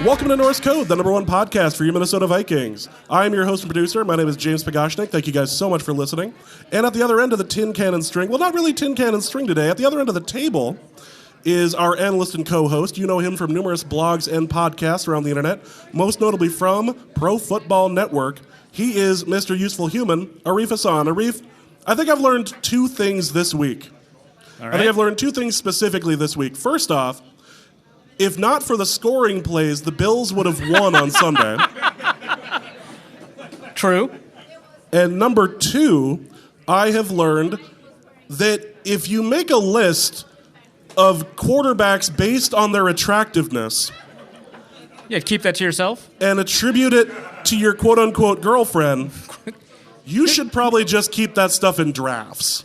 Welcome to Norse Code, the #1 podcast for your Minnesota Vikings. I'm your host and producer. My name is James Pagashnik. Thank you guys so much for listening. And at the other end of the tin cannon string, well, not really tin cannon string today, at the other end of the table is our analyst and co-host. You know him from numerous blogs and podcasts around the internet, most notably from Pro Football Network. He is Mr. Useful Human, Arif Hassan. Arif, I think I've learned two things this week. All right. I think I've learned two things specifically this week. First off, if not for the scoring plays, the Bills would have won on Sunday. True. And number two, I have learned that if you make a list of quarterbacks based on their attractiveness Yeah, keep that to yourself. and attribute it to your quote-unquote girlfriend, you should probably just keep that stuff in drafts.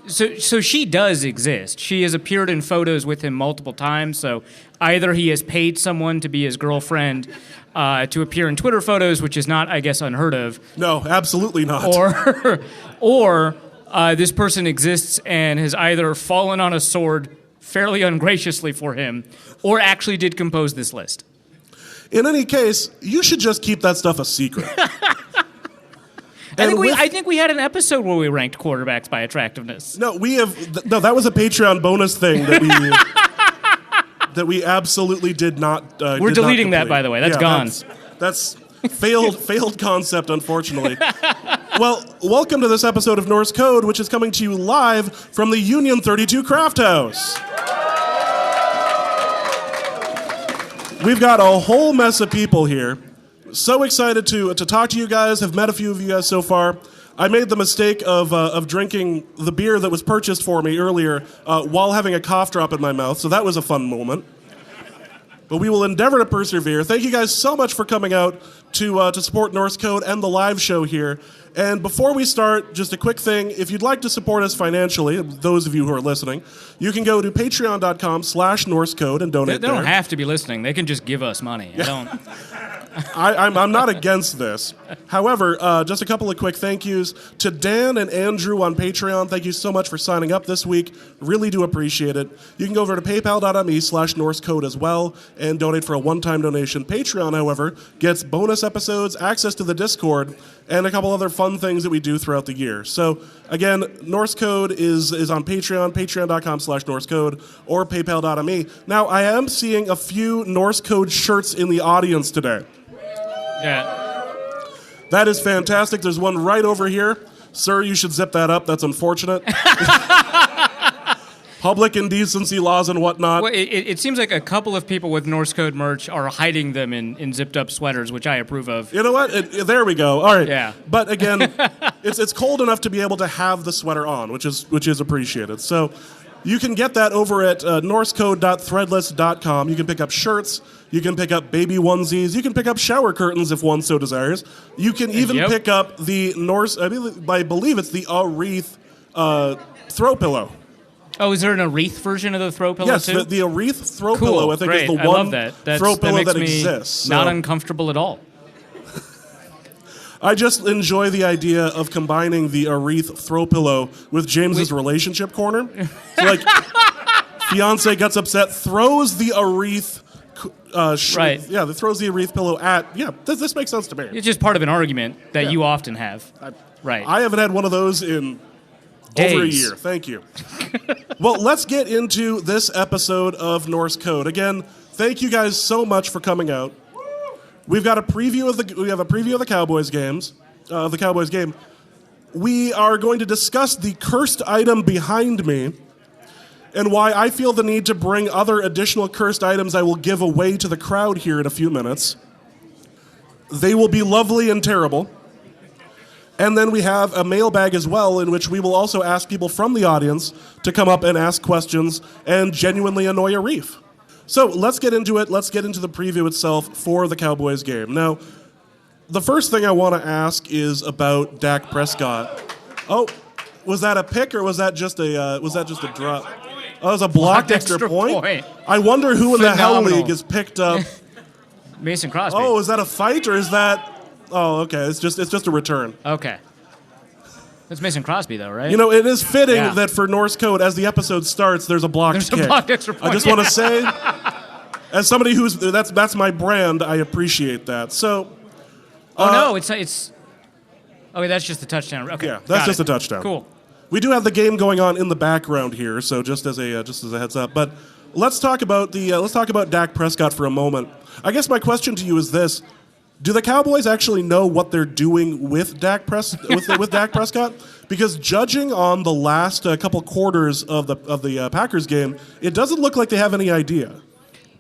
So she does exist. She has appeared in photos with him multiple times. So either he has paid someone to be his girlfriend to appear in Twitter photos, which is not, I guess, unheard of, No, absolutely not. or this person exists and has either fallen on a sword fairly ungraciously for him, or actually did compose this list. In any case, you should just keep that stuff a secret. I think we had an episode where we ranked quarterbacks by attractiveness. No, that was a Patreon bonus thing that we absolutely did not. We're deleting that, by the way. That's gone. That's failed concept, unfortunately. Well, welcome to this episode of Norse Code, which is coming to you live from the Union 32 Craft House. We've got a whole mess of people here. So excited to talk to you guys. Have met a few of you guys so far. I made the mistake of drinking the beer that was purchased for me earlier while having a cough drop in my mouth, so that was a fun moment. But we will endeavor to persevere. Thank you guys so much for coming out to support Norse Code and the live show here. And before we start, just a quick thing. If you'd like to support us financially, those of you who are listening, you can go to patreon.com/NorseCode and donate They there. don't have to be listening. They can just give us money. I'm not against this. However, just a couple of quick thank yous to Dan and Andrew on Patreon. Thank you so much for signing up this week. Really do appreciate it. You can go over to paypal.me/NorseCode as well and donate for a one-time donation. Patreon, however, gets bonus episodes, access to the Discord, and a couple other fun things that we do throughout the year. So, again, Norse Code is on Patreon, patreon.com/NorseCode, or paypal.me. Now, I am seeing a few Norse Code shirts in the audience today. Yeah. That is fantastic. There's one right over here. Sir, you should zip that up. That's unfortunate. Public indecency laws and whatnot. Well, it seems like a couple of people with Norse Code merch are hiding them in zipped-up sweaters, which I approve of. You know what? There we go. All right. Yeah. But again, it's cold enough to be able to have the sweater on, which is appreciated. So you can get that over at norsecode.threadless.com. You can pick up shirts. You can pick up baby onesies. You can pick up shower curtains if one so desires. You can even pick up the Norse, I believe it's the Arith throw pillow. Oh, is there an Arith version of the throw pillow Yes, too? the Arith throw Cool, pillow, I think, great. is the I one love that. throw pillow makes that me exists. Not So uncomfortable at all. I just enjoy the idea of combining the Arith throw pillow with James's relationship corner. So, like, fiance gets upset, throws the Arith. Right. Yeah, that throws the Arith pillow at. Yeah, this makes sense to me. It's just part of an argument that you often have. Right. I haven't had one of those in over a Days. year. Thank you. Well, let's get into this episode of Norse Code. Again, thank you guys so much for coming out. We have a preview of the Cowboys games, the Cowboys game. We are going to discuss the cursed item behind me and why I feel the need to bring other additional cursed items I will give away to the crowd here in a few minutes. They will be lovely and terrible. And then we have a mailbag as well, in which we will also ask people from the audience to come up and ask questions and genuinely annoy a reef. So let's get into it. Let's get into the preview itself for the Cowboys game. Now, the first thing I want to ask is about Dak Prescott. Oh, was that a pick or was that just a drop? Oh, it was a blocked extra point. I wonder who in the Hell League has picked up. Mason Crosby. Oh, is that a fight or is that? Oh, okay. It's just a return. Okay. That's Mason Crosby, though, right? You know, it is fitting that for Norse Code, as the episode starts, there's a blocked kick. A blocked extra point. I just want to say, As somebody who's that's my brand, I appreciate that. So. No, it's. Okay, that's just a touchdown. Okay, yeah, that's just a touchdown. Cool. We do have the game going on in the background here, so just as a heads up. But let's talk about Dak Prescott for a moment. I guess my question to you is this: do the Cowboys actually know what they're doing with Dak Prescott? Because judging on the last couple quarters of the Packers game, it doesn't look like they have any idea.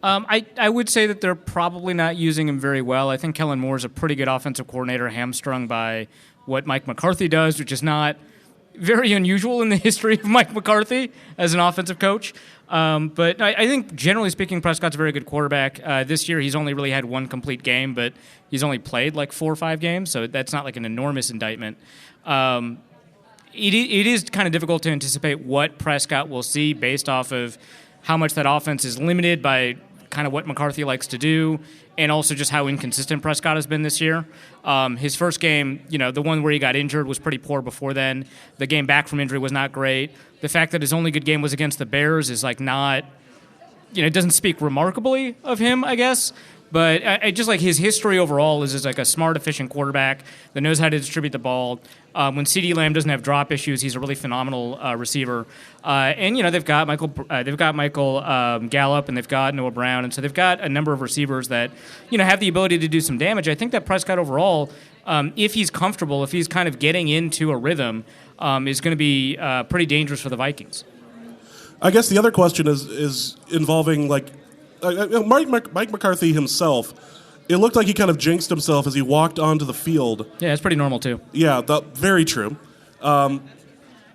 I would say that they're probably not using him very well. I think Kellen Moore is a pretty good offensive coordinator, hamstrung by what Mike McCarthy does, which is not very unusual in the history of Mike McCarthy as an offensive coach. But I think, generally speaking, Prescott's a very good quarterback. This year, he's only really had one complete game, but he's only played like 4 or 5 games, so that's not like an enormous indictment. It is kind of difficult to anticipate what Prescott will see based off of how much that offense is limited by kind of what McCarthy likes to do, and also just how inconsistent Prescott has been this year. His first game, the one where he got injured, was pretty poor before then. The game back from injury was not great. The fact that his only good game was against the Bears is like not, it doesn't speak remarkably of him, I guess. But I just like his history overall is like a smart, efficient quarterback that knows how to distribute the ball. When CeeDee Lamb doesn't have drop issues, he's a really phenomenal receiver. And they've got Michael Gallup, and they've got Noah Brown, and so they've got a number of receivers that have the ability to do some damage. I think that Prescott overall, if he's comfortable, if he's kind of getting into a rhythm, is going to be pretty dangerous for the Vikings. I guess the other question is involving Mike McCarthy himself. It looked like he kind of jinxed himself as he walked onto the field. Yeah, it's pretty normal too. Yeah, very true. And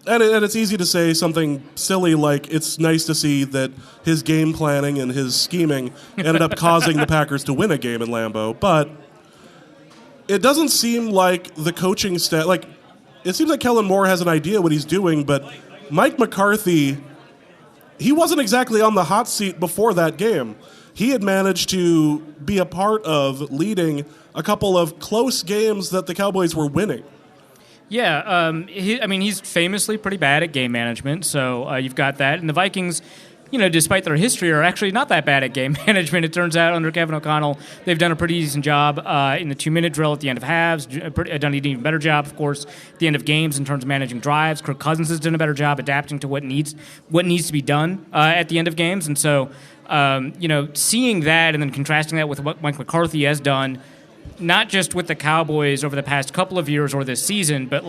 it's easy to say something silly like it's nice to see that his game planning and his scheming ended up causing the Packers to win a game in Lambeau. But it doesn't seem like the coaching staff, it seems like Kellen Moore has an idea what he's doing, but Mike McCarthy, he wasn't exactly on the hot seat before that game. He had managed to be a part of leading a couple of close games that the Cowboys were winning. Yeah, he's famously pretty bad at game management, so you've got that. And the Vikings, despite their history, are actually not that bad at game management. It turns out under Kevin O'Connell, they've done a pretty decent job in the 2-minute drill at the end of halves, done an even better job, of course, at the end of games in terms of managing drives. Kirk Cousins has done a better job adapting to what needs to be done at the end of games. And so, seeing that and then contrasting that with what Mike McCarthy has done, not just with the Cowboys over the past couple of years or this season, but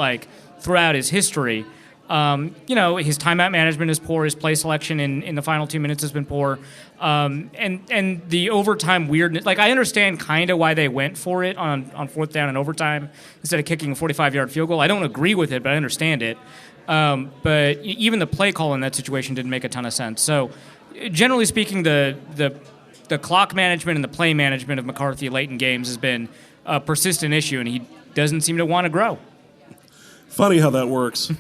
throughout his history. His timeout management is poor. His play selection in the final 2 minutes has been poor. And the overtime weirdness. I understand kind of why they went for it on fourth down and overtime instead of kicking a 45-yard field goal. I don't agree with it, but I understand it. But even the play call in that situation didn't make a ton of sense. So generally speaking, the clock management and the play management of McCarthy late in games has been a persistent issue, and he doesn't seem to want to grow. Funny how that works.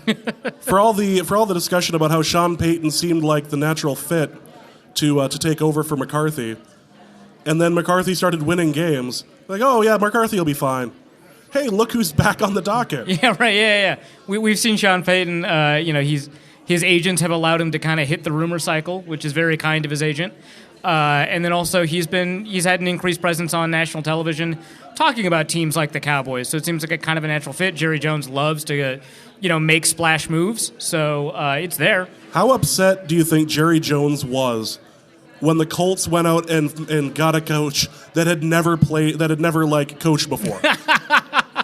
for all the discussion about how Sean Payton seemed like the natural fit to take over for McCarthy, and then McCarthy started winning games. Oh yeah, McCarthy will be fine. Hey, look who's back on the docket. Yeah, right. Yeah. We've seen Sean Payton. His agents have allowed him to kind of hit the rumor cycle, which is very kind of his agent. And then also he's had an increased presence on national television talking about teams like the Cowboys. So it seems like a kind of a natural fit. Jerry Jones loves to, make splash moves. So it's there. How upset do you think Jerry Jones was when the Colts went out and got a coach that had never coached before?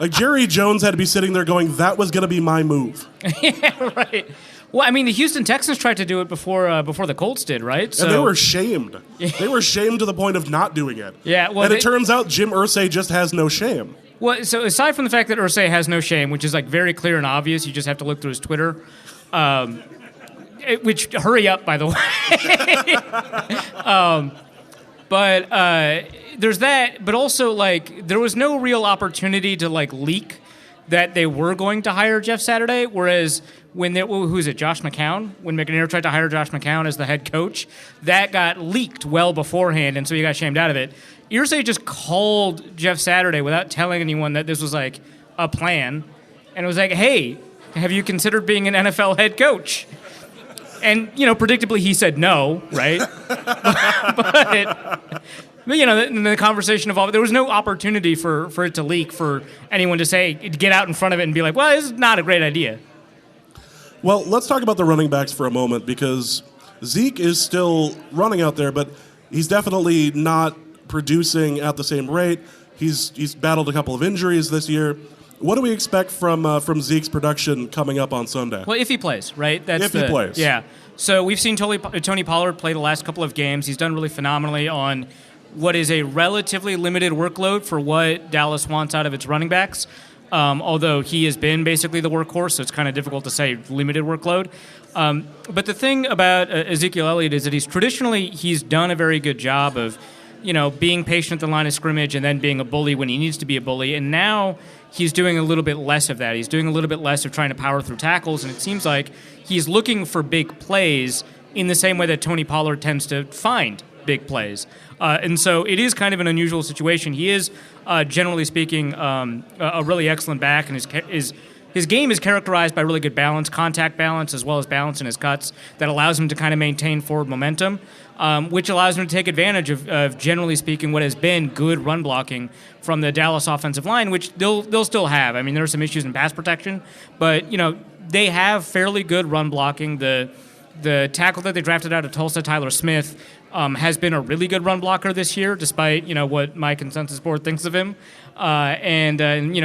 Jerry Jones had to be sitting there going, that was going to be my move. Yeah, right. Well, the Houston Texans tried to do it before the Colts did, right? So, and they were shamed. They were shamed to the point of not doing it. Yeah, well, and it turns out Jim Irsay just has no shame. Well, so aside from the fact that Irsay has no shame, which is very clear and obvious, you just have to look through his Twitter. Which hurry up, by the way. But there's that. But also, there was no real opportunity to leak that they were going to hire Jeff Saturday, whereas who is it, Josh McCown? When McNair tried to hire Josh McCown as the head coach, that got leaked well beforehand, and so he got shamed out of it. Irsay just called Jeff Saturday without telling anyone that this was a plan, and it was hey, have you considered being an NFL head coach? And, predictably he said no, right? But the conversation evolved. There was no opportunity for it to leak, for anyone to say, get out in front of it and be like, well, this is not a great idea. Well, let's talk about the running backs for a moment, because Zeke is still running out there, but he's definitely not producing at the same rate. He's battled a couple of injuries this year. What do we expect from Zeke's production coming up on Sunday? Well, if he plays, right? He plays. Yeah. So we've seen Tony Pollard play the last couple of games. He's done really phenomenally on what is a relatively limited workload for what Dallas wants out of its running backs. Although he has been basically the workhorse, so it's kind of difficult to say limited workload. But the thing about Ezekiel Elliott is that he's done a very good job of, being patient at the line of scrimmage and then being a bully when he needs to be a bully. And now he's doing a little bit less of that. He's doing a little bit less of trying to power through tackles, and it seems like he's looking for big plays in the same way that Tony Pollard tends to find big plays. And so it is kind of an unusual situation. He is, generally speaking, a really excellent back, and his game is characterized by really good balance, contact balance, as well as balance in his cuts that allows him to kind of maintain forward momentum, which allows him to take advantage of, generally speaking, what has been good run blocking from the Dallas offensive line, which they'll still have. I mean, there are some issues in pass protection, but, they have fairly good run blocking. The tackle that they drafted out of Tulsa, Tyler Smith, has been a really good run blocker this year, despite what my consensus board thinks of him. And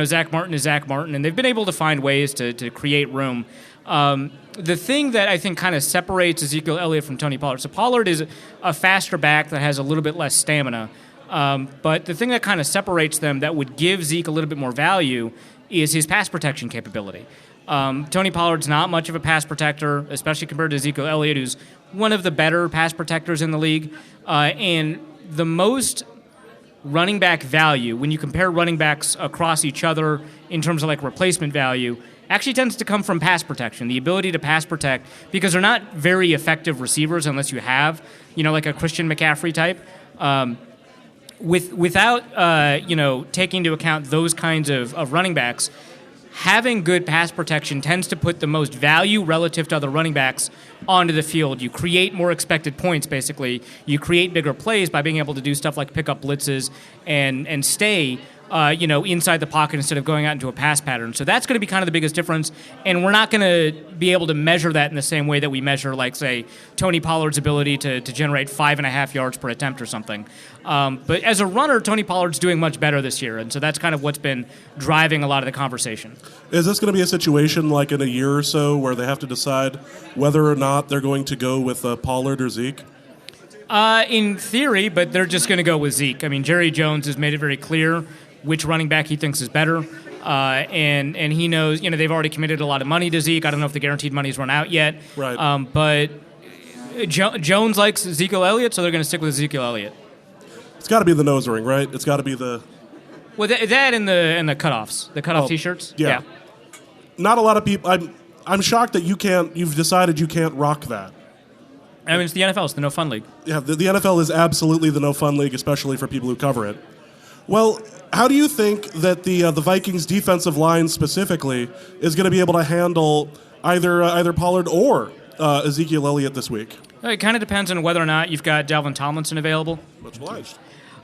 Zach Martin is Zach Martin, and they've been able to find ways to create room. The thing that I think kind of separates Ezekiel Elliott from Tony Pollard, so Pollard is a faster back that has a little bit less stamina. But the thing that kind of separates them that would give Zeke a little bit more value is his pass protection capability. Tony Pollard's not much of a pass protector, especially compared to Ezekiel Elliott, who's one of the better pass protectors in the league. And the most running back value, when you compare running backs across each other in terms of like replacement value, actually tends to come from pass protection, the ability to pass protect, because they're not very effective receivers unless you have, like a Christian McCaffrey type. Without taking into account those kinds of running backs, having good pass protection tends to put the most value relative to other running backs onto the field. You create more expected points, basically. You create bigger plays by being able to do stuff like pick up blitzes and stay inside the pocket instead of going out into a pass pattern. So that's going to be kind of the biggest difference, and we're not going to be able to measure that in the same way that we measure, like, say, Tony Pollard's ability to generate 5.5 yards per attempt or something. But as a runner, Tony Pollard's doing much better this year, and so that's kind of what's been driving a lot of the conversation. Is this going to be a situation like in a year or so where they have to decide whether or not they're going to go with Pollard or Zeke? In theory, but they're just going to go with Zeke. I mean, Jerry Jones has made it very clear which running back he thinks is better. And he knows, they've already committed a lot of money to Zeke. I don't know if the guaranteed money's run out yet. Right. But Jones likes Ezekiel Elliott, so they're going to stick with Ezekiel Elliott. It's got to be the nose ring, right? It's got to be the... Well, that and the cutoffs, the cutoff T-shirts. Yeah. Not a lot of people... I'm shocked that you've decided you can't rock that. I mean, it's the NFL. It's the no fun league. Yeah, the NFL is absolutely the no fun league, especially for people who cover it. Well, how do you think that the Vikings defensive line specifically is going to be able to handle either Pollard or Ezekiel Elliott this week? It kind of depends on whether or not you've got Dalvin Tomlinson available. Much obliged.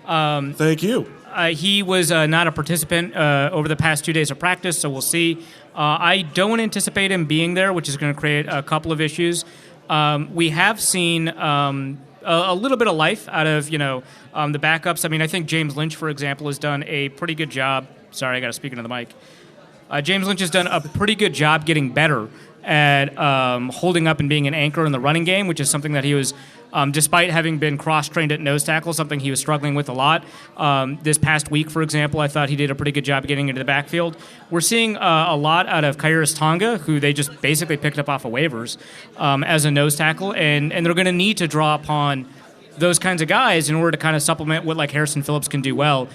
Thank you. He was not a participant over the past 2 days of practice, so we'll see. I don't anticipate him being there, which is going to create a couple of issues. We have seen a little bit of life out of the backups. I mean, I think James Lynch, for example, has done a pretty good job. Sorry, I got to speak into the mic. James Lynch has done a pretty good job getting better at holding up and being an anchor in the running game, which is something that he was, despite having been cross-trained at nose tackle, something he was struggling with a lot. This past week, for example, I thought he did a pretty good job getting into the backfield. We're seeing a lot out of Khyiris Tonga, who they just basically picked up off of waivers as a nose tackle, and they're going to need to draw upon those kinds of guys in order to kind of supplement what like Harrison Phillips can do well.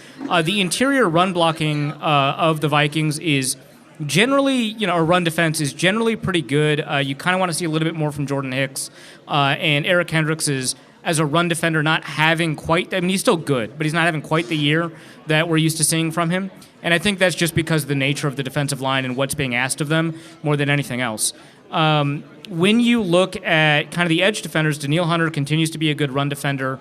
The interior run blocking of the Vikings is generally, a run defense is generally pretty good. You kind of want to see a little bit more from Jordan Hicks. And Eric Hendricks is, as a run defender, not having quite... I mean, he's still good, but he's not having quite the year that we're used to seeing from him. And I think that's just because of the nature of the defensive line and what's being asked of them more than anything else. when you look at kind of the edge defenders, Daniil Hunter continues to be a good run defender.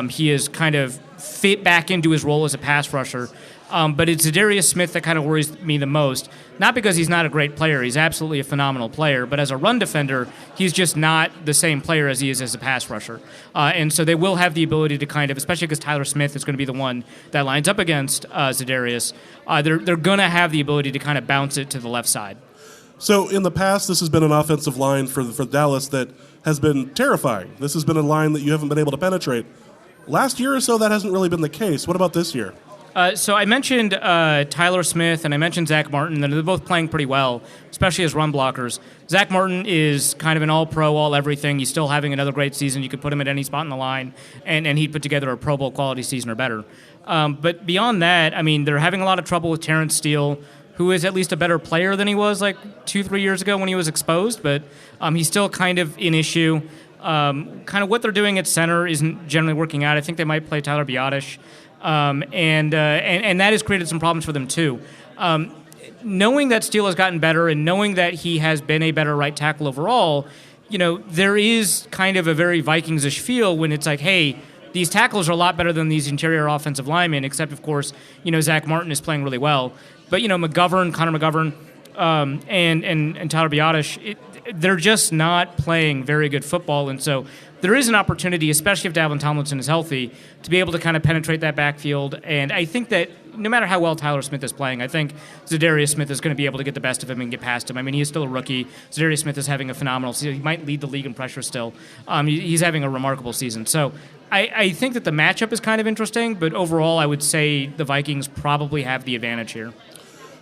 He is kind of fit back into his role as a pass rusher. But it's Zadarius Smith that kind of worries me the most. Not because he's not a great player. He's absolutely a phenomenal player. But as a run defender, he's just not the same player as he is as a pass rusher. And so they will have the ability to kind of, especially because Tyler Smith is going to be the one that lines up against Zadarius, they're going to have the ability to kind of bounce it to the left side. So in the past, this has been an offensive line for Dallas that has been terrifying. This has been a line that you haven't been able to penetrate. Last year or so, that hasn't really been the case. What about this year? So I mentioned Tyler Smith and I mentioned Zach Martin, and they're both playing pretty well, especially as run blockers. Zach Martin is kind of an all-pro, all-everything. He's still having another great season. You could put him at any spot in the line, and he'd put together a Pro Bowl quality season or better. But beyond that, I mean, they're having a lot of trouble with Terrence Steele, who is at least a better player than he was like 2-3 years ago when he was exposed, but he's still kind of an issue. Kind of what they're doing at center isn't generally working out. I think they might play Tyler Biotish. And that has created some problems for them too. Knowing that Steele has gotten better and knowing that he has been a better right tackle overall, there is kind of a very Vikings-ish feel when it's like, hey, these tackles are a lot better than these interior offensive linemen, except, of course, Zach Martin is playing really well. But, Connor McGovern, and Tyler Biotish, they're just not playing very good football, and so there is an opportunity, especially if Dalvin Tomlinson is healthy, to be able to kind of penetrate that backfield. And I think that no matter how well Tyler Smith is playing, I think Zadarius Smith is going to be able to get the best of him and get past him. I mean, he is still a rookie. Zadarius Smith is having a phenomenal season. He might lead the league in pressure still. He's having a remarkable season. So I think that the matchup is kind of interesting, but overall I would say the Vikings probably have the advantage here.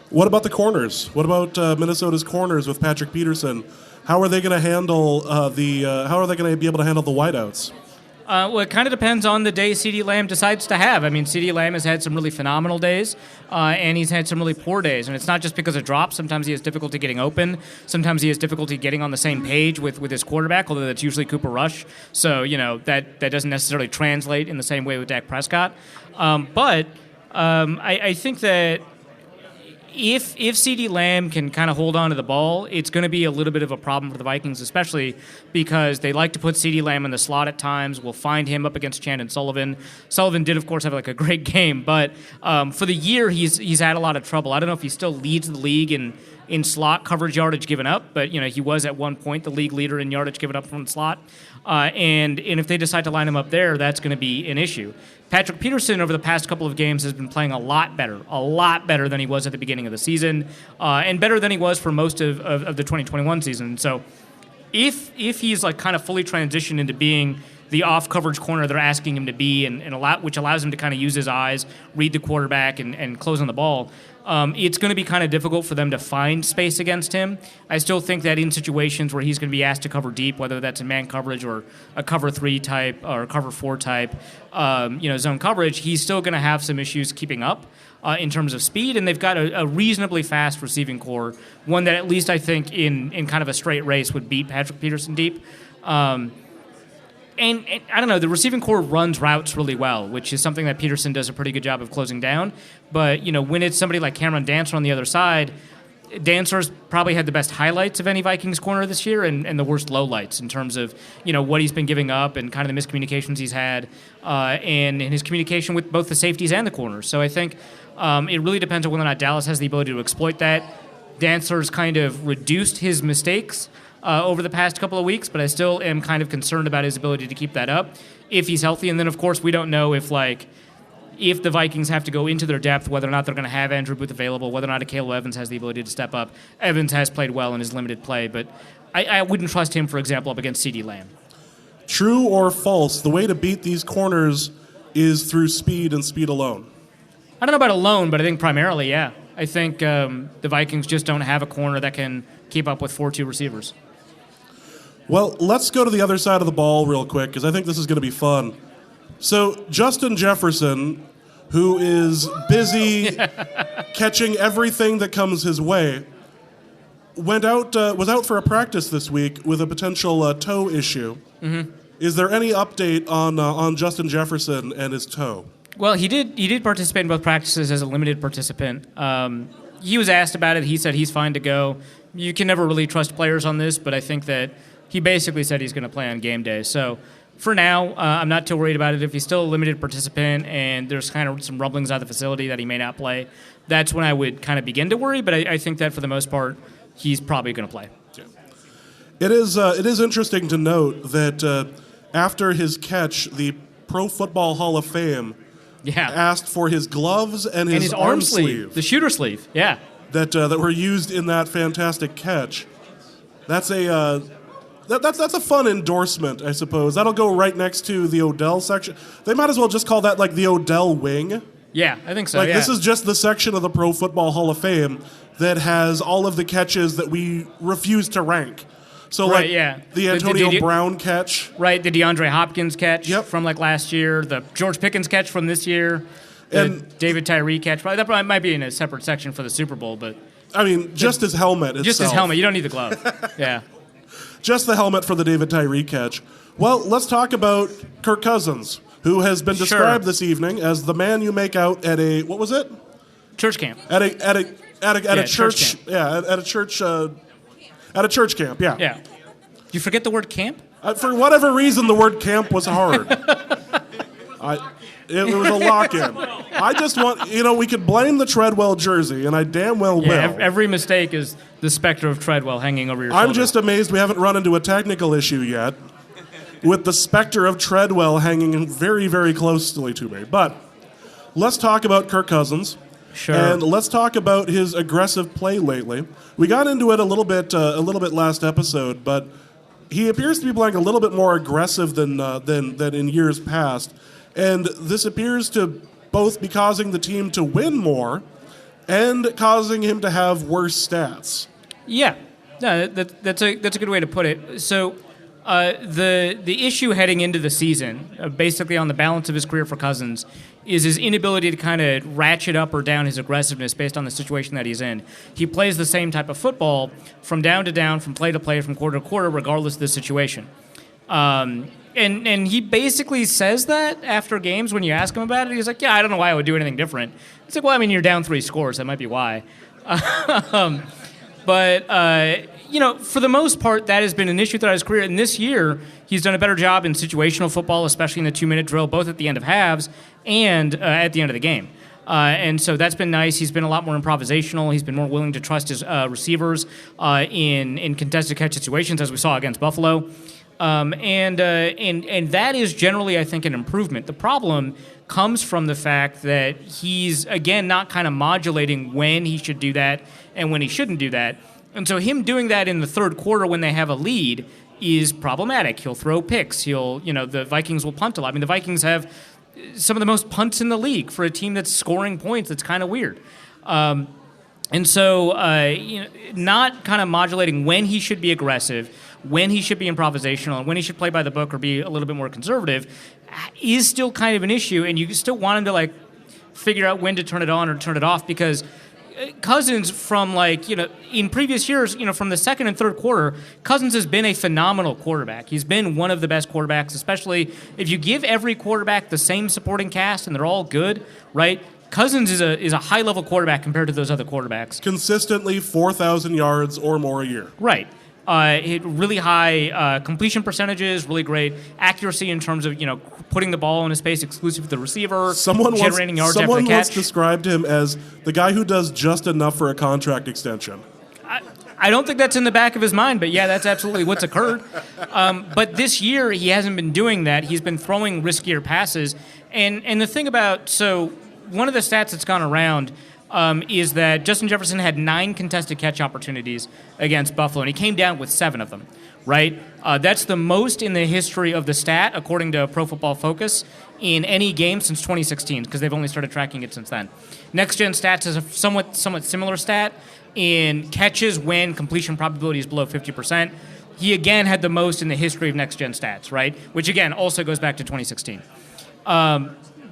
What about the corners? What about Minnesota's corners with Patrick Peterson? How are they going to handle How are they going to be able to handle the wideouts? Well, it kind of depends on the day CeeDee Lamb decides to have. I mean, CeeDee Lamb has had some really phenomenal days, and he's had some really poor days. And it's not just because of drops. Sometimes he has difficulty getting open. Sometimes he has difficulty getting on the same page with his quarterback, although that's usually Cooper Rush. So, that doesn't necessarily translate in the same way with Dak Prescott. But I think that if CeeDee Lamb can kind of hold on to the ball, it's going to be a little bit of a problem for the Vikings, especially because they like to put CeeDee Lamb in the slot at times. We'll find him up against Chandon Sullivan. Sullivan did, of course, have like a great game, but for the year, he's had a lot of trouble. I don't know if he still leads the league in slot coverage yardage given up, but he was at one point the league leader in yardage given up from the slot. And if they decide to line him up there, that's going to be an issue. Patrick Peterson over the past couple of games has been playing a lot better than he was at the beginning of the season, and better than he was for most of the 2021 season. So if he's like kind of fully transitioned into being the off coverage corner they're asking him to be, and which allows him to kind of use his eyes, read the quarterback, and close on the ball, it's going to be kind of difficult for them to find space against him. I still think that in situations where he's going to be asked to cover deep, whether that's a man coverage or a cover 3 type or a cover 4 type, zone coverage, he's still going to have some issues keeping up in terms of speed. And they've got a reasonably fast receiving core, one that at least I think in kind of a straight race would beat Patrick Peterson deep. And I don't know, the receiving core runs routes really well, which is something that Peterson does a pretty good job of closing down. But, when it's somebody like Cameron Dancer on the other side, Dancer's probably had the best highlights of any Vikings corner this year and the worst lowlights in terms of, what he's been giving up and kind of the miscommunications he's had and his communication with both the safeties and the corners. So I think it really depends on whether or not Dallas has the ability to exploit that. Dancer's kind of reduced his mistakes over the past couple of weeks, but I still am kind of concerned about his ability to keep that up if he's healthy. And then, of course, we don't know if the Vikings have to go into their depth, whether or not they're going to have Andrew Booth available, whether or not Caleb Evans has the ability to step up. Evans has played well in his limited play, but I wouldn't trust him, for example, up against CeeDee Lamb. True or false, the way to beat these corners is through speed and speed alone? I don't know about alone, but I think primarily, yeah. I think the Vikings just don't have a corner that can keep up with 4-2 receivers. Well, let's go to the other side of the ball real quick, because I think this is going to be fun. So Justin Jefferson, who is busy catching everything that comes his way, was out for a practice this week with a potential toe issue. Mm-hmm. Is there any update on Justin Jefferson and his toe? Well, he did participate in both practices as a limited participant. He was asked about it. He said he's fine to go. You can never really trust players on this, but I think that he basically said he's going to play on game day. So for now, I'm not too worried about it. If he's still a limited participant and there's kind of some rumblings out of the facility that he may not play, that's when I would kind of begin to worry. But I think that for the most part, he's probably going to play. Yeah. It is interesting to note that after his catch, the Pro Football Hall of Fame asked for his gloves and his arm sleeve. The shooter sleeve, yeah. That were used in that fantastic catch. That's a that's a fun endorsement, I suppose. That'll go right next to the Odell section. They might as well just call that like the Odell wing. Yeah, I think so. Like yeah. This is just the section of the Pro Football Hall of Fame that has all of the catches that we refuse to rank. So right, yeah. The Antonio Brown catch. Right, the DeAndre Hopkins catch from like last year, the George Pickens catch from this year, the David Tyree catch. That probably might be in a separate section for the Super Bowl, but I mean, just his helmet itself. Just his helmet. You don't need the glove. Yeah. Just the helmet for the David Tyree catch. Well, let's talk about Kirk Cousins, who has been described this evening as the man you make out at a, what was it? Church camp. At a church. Yeah, at a church. At a church camp. Yeah. Yeah. You forget the word camp? For whatever reason, the word camp was hard. It was a lock-in. I just want, we could blame the Treadwell jersey, and I damn well will. Every mistake is the specter of Treadwell hanging over your shoulder. I'm just amazed we haven't run into a technical issue yet with the specter of Treadwell hanging very, very closely to me. But let's talk about Kirk Cousins. Sure. And let's talk about his aggressive play lately. We got into it a little bit last episode, but he appears to be playing a little bit more aggressive than in years past. And this appears to both be causing the team to win more and causing him to have worse stats. Yeah, no, that's a good way to put it. So the issue heading into the season, basically on the balance of his career for Cousins, is his inability to kind of ratchet up or down his aggressiveness based on the situation that he's in. He plays the same type of football from down to down, from play to play, from quarter to quarter, regardless of the situation. And he basically says that after games when you ask him about it. He's like, yeah, I don't know why I would do anything different. It's like, well, I mean, you're down 3 scores. That might be why. But for the most part, that has been an issue throughout his career. And this year, he's done a better job in situational football, especially in the 2-minute drill, both at the end of halves and at the end of the game. And so that's been nice. He's been a lot more improvisational. He's been more willing to trust his receivers in contested catch situations, as we saw against Buffalo. And that is generally, I think, an improvement. The problem comes from the fact that he's, again, not kind of modulating when he should do that and when he shouldn't do that. And so him doing that in the third quarter when they have a lead is problematic. He'll throw picks. The Vikings will punt a lot. I mean, the Vikings have some of the most punts in the league for a team that's scoring points. It's kind of weird. And so, not kind of modulating when he should be aggressive, when he should be improvisational, and when he should play by the book or be a little bit more conservative is still kind of an issue. And you still want him to, figure out when to turn it on or turn it off, because Cousins from in previous years, from the second and third quarter, Cousins has been a phenomenal quarterback. He's been one of the best quarterbacks, especially if you give every quarterback the same supporting cast and they're all good, right? Cousins is a high-level quarterback compared to those other quarterbacks. Consistently 4,000 yards or more a year. Right. Really high completion percentages, really great accuracy in terms of putting the ball in a space exclusive to the receiver, generating yards after the catch. Someone once described him as the guy who does just enough for a contract extension. I don't think that's in the back of his mind, but yeah, that's absolutely what's occurred. But this year, he hasn't been doing that. He's been throwing riskier passes. And the thing about, one of the stats that's gone around is that Justin Jefferson had 9 contested catch opportunities against Buffalo, and he came down with 7 of them, right? That's the most in the history of the stat, according to Pro Football Focus, in any game since 2016, because they've only started tracking it since then. Next Gen Stats has a somewhat similar stat in catches when completion probability is below 50%. He, again, had the most in the history of Next Gen Stats, right? Which, again, also goes back to 2016.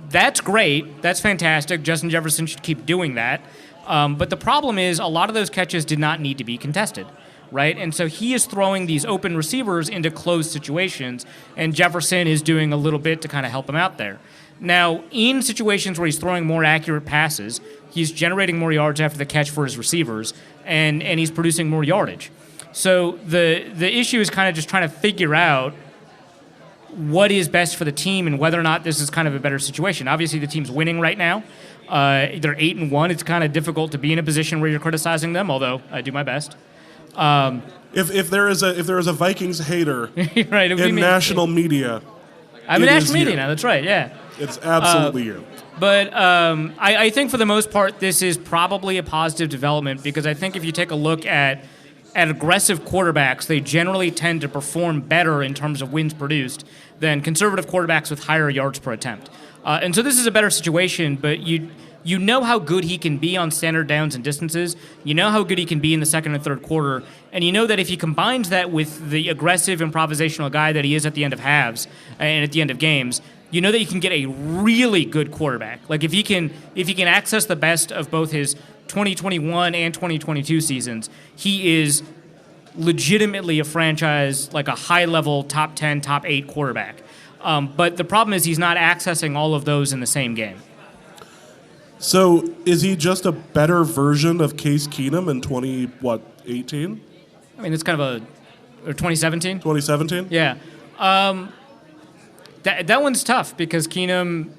That's great. That's fantastic. Justin Jefferson should keep doing that. But the problem is a lot of those catches did not need to be contested, right? And so he is throwing these open receivers into closed situations, and Jefferson is doing a little bit to kind of help him out there. Now, in situations where he's throwing more accurate passes, he's generating more yards after the catch for his receivers, and he's producing more yardage. So the issue is kind of just trying to figure out what is best for the team and whether or not this is kind of a better situation. Obviously, the team's winning right now. They're 8-1. It's kind of difficult to be in a position where you're criticizing them, although I do my best. If there is a Vikings hater right, in national media, I'm in national media now. That's right. Yeah, it's absolutely you. But I think for the most part, this is probably a positive development because I think if you take a look at aggressive quarterbacks, they generally tend to perform better in terms of wins produced than conservative quarterbacks with higher yards per attempt. And so this is a better situation, but you know how good he can be on standard downs and distances. You know how good he can be in the second and third quarter. And you know that if he combines that with the aggressive improvisational guy that he is at the end of halves and at the end of games, you know that you can get a really good quarterback. Like if he can access the best of both his 2021 and 2022 seasons, he is legitimately a franchise, like a high-level top 10, top 8 quarterback. But the problem is he's not accessing all of those in the same game. So is he just a better version of Case Keenum in 2018? I mean, it's kind of or 2017? 2017? Yeah. That one's tough because Keenum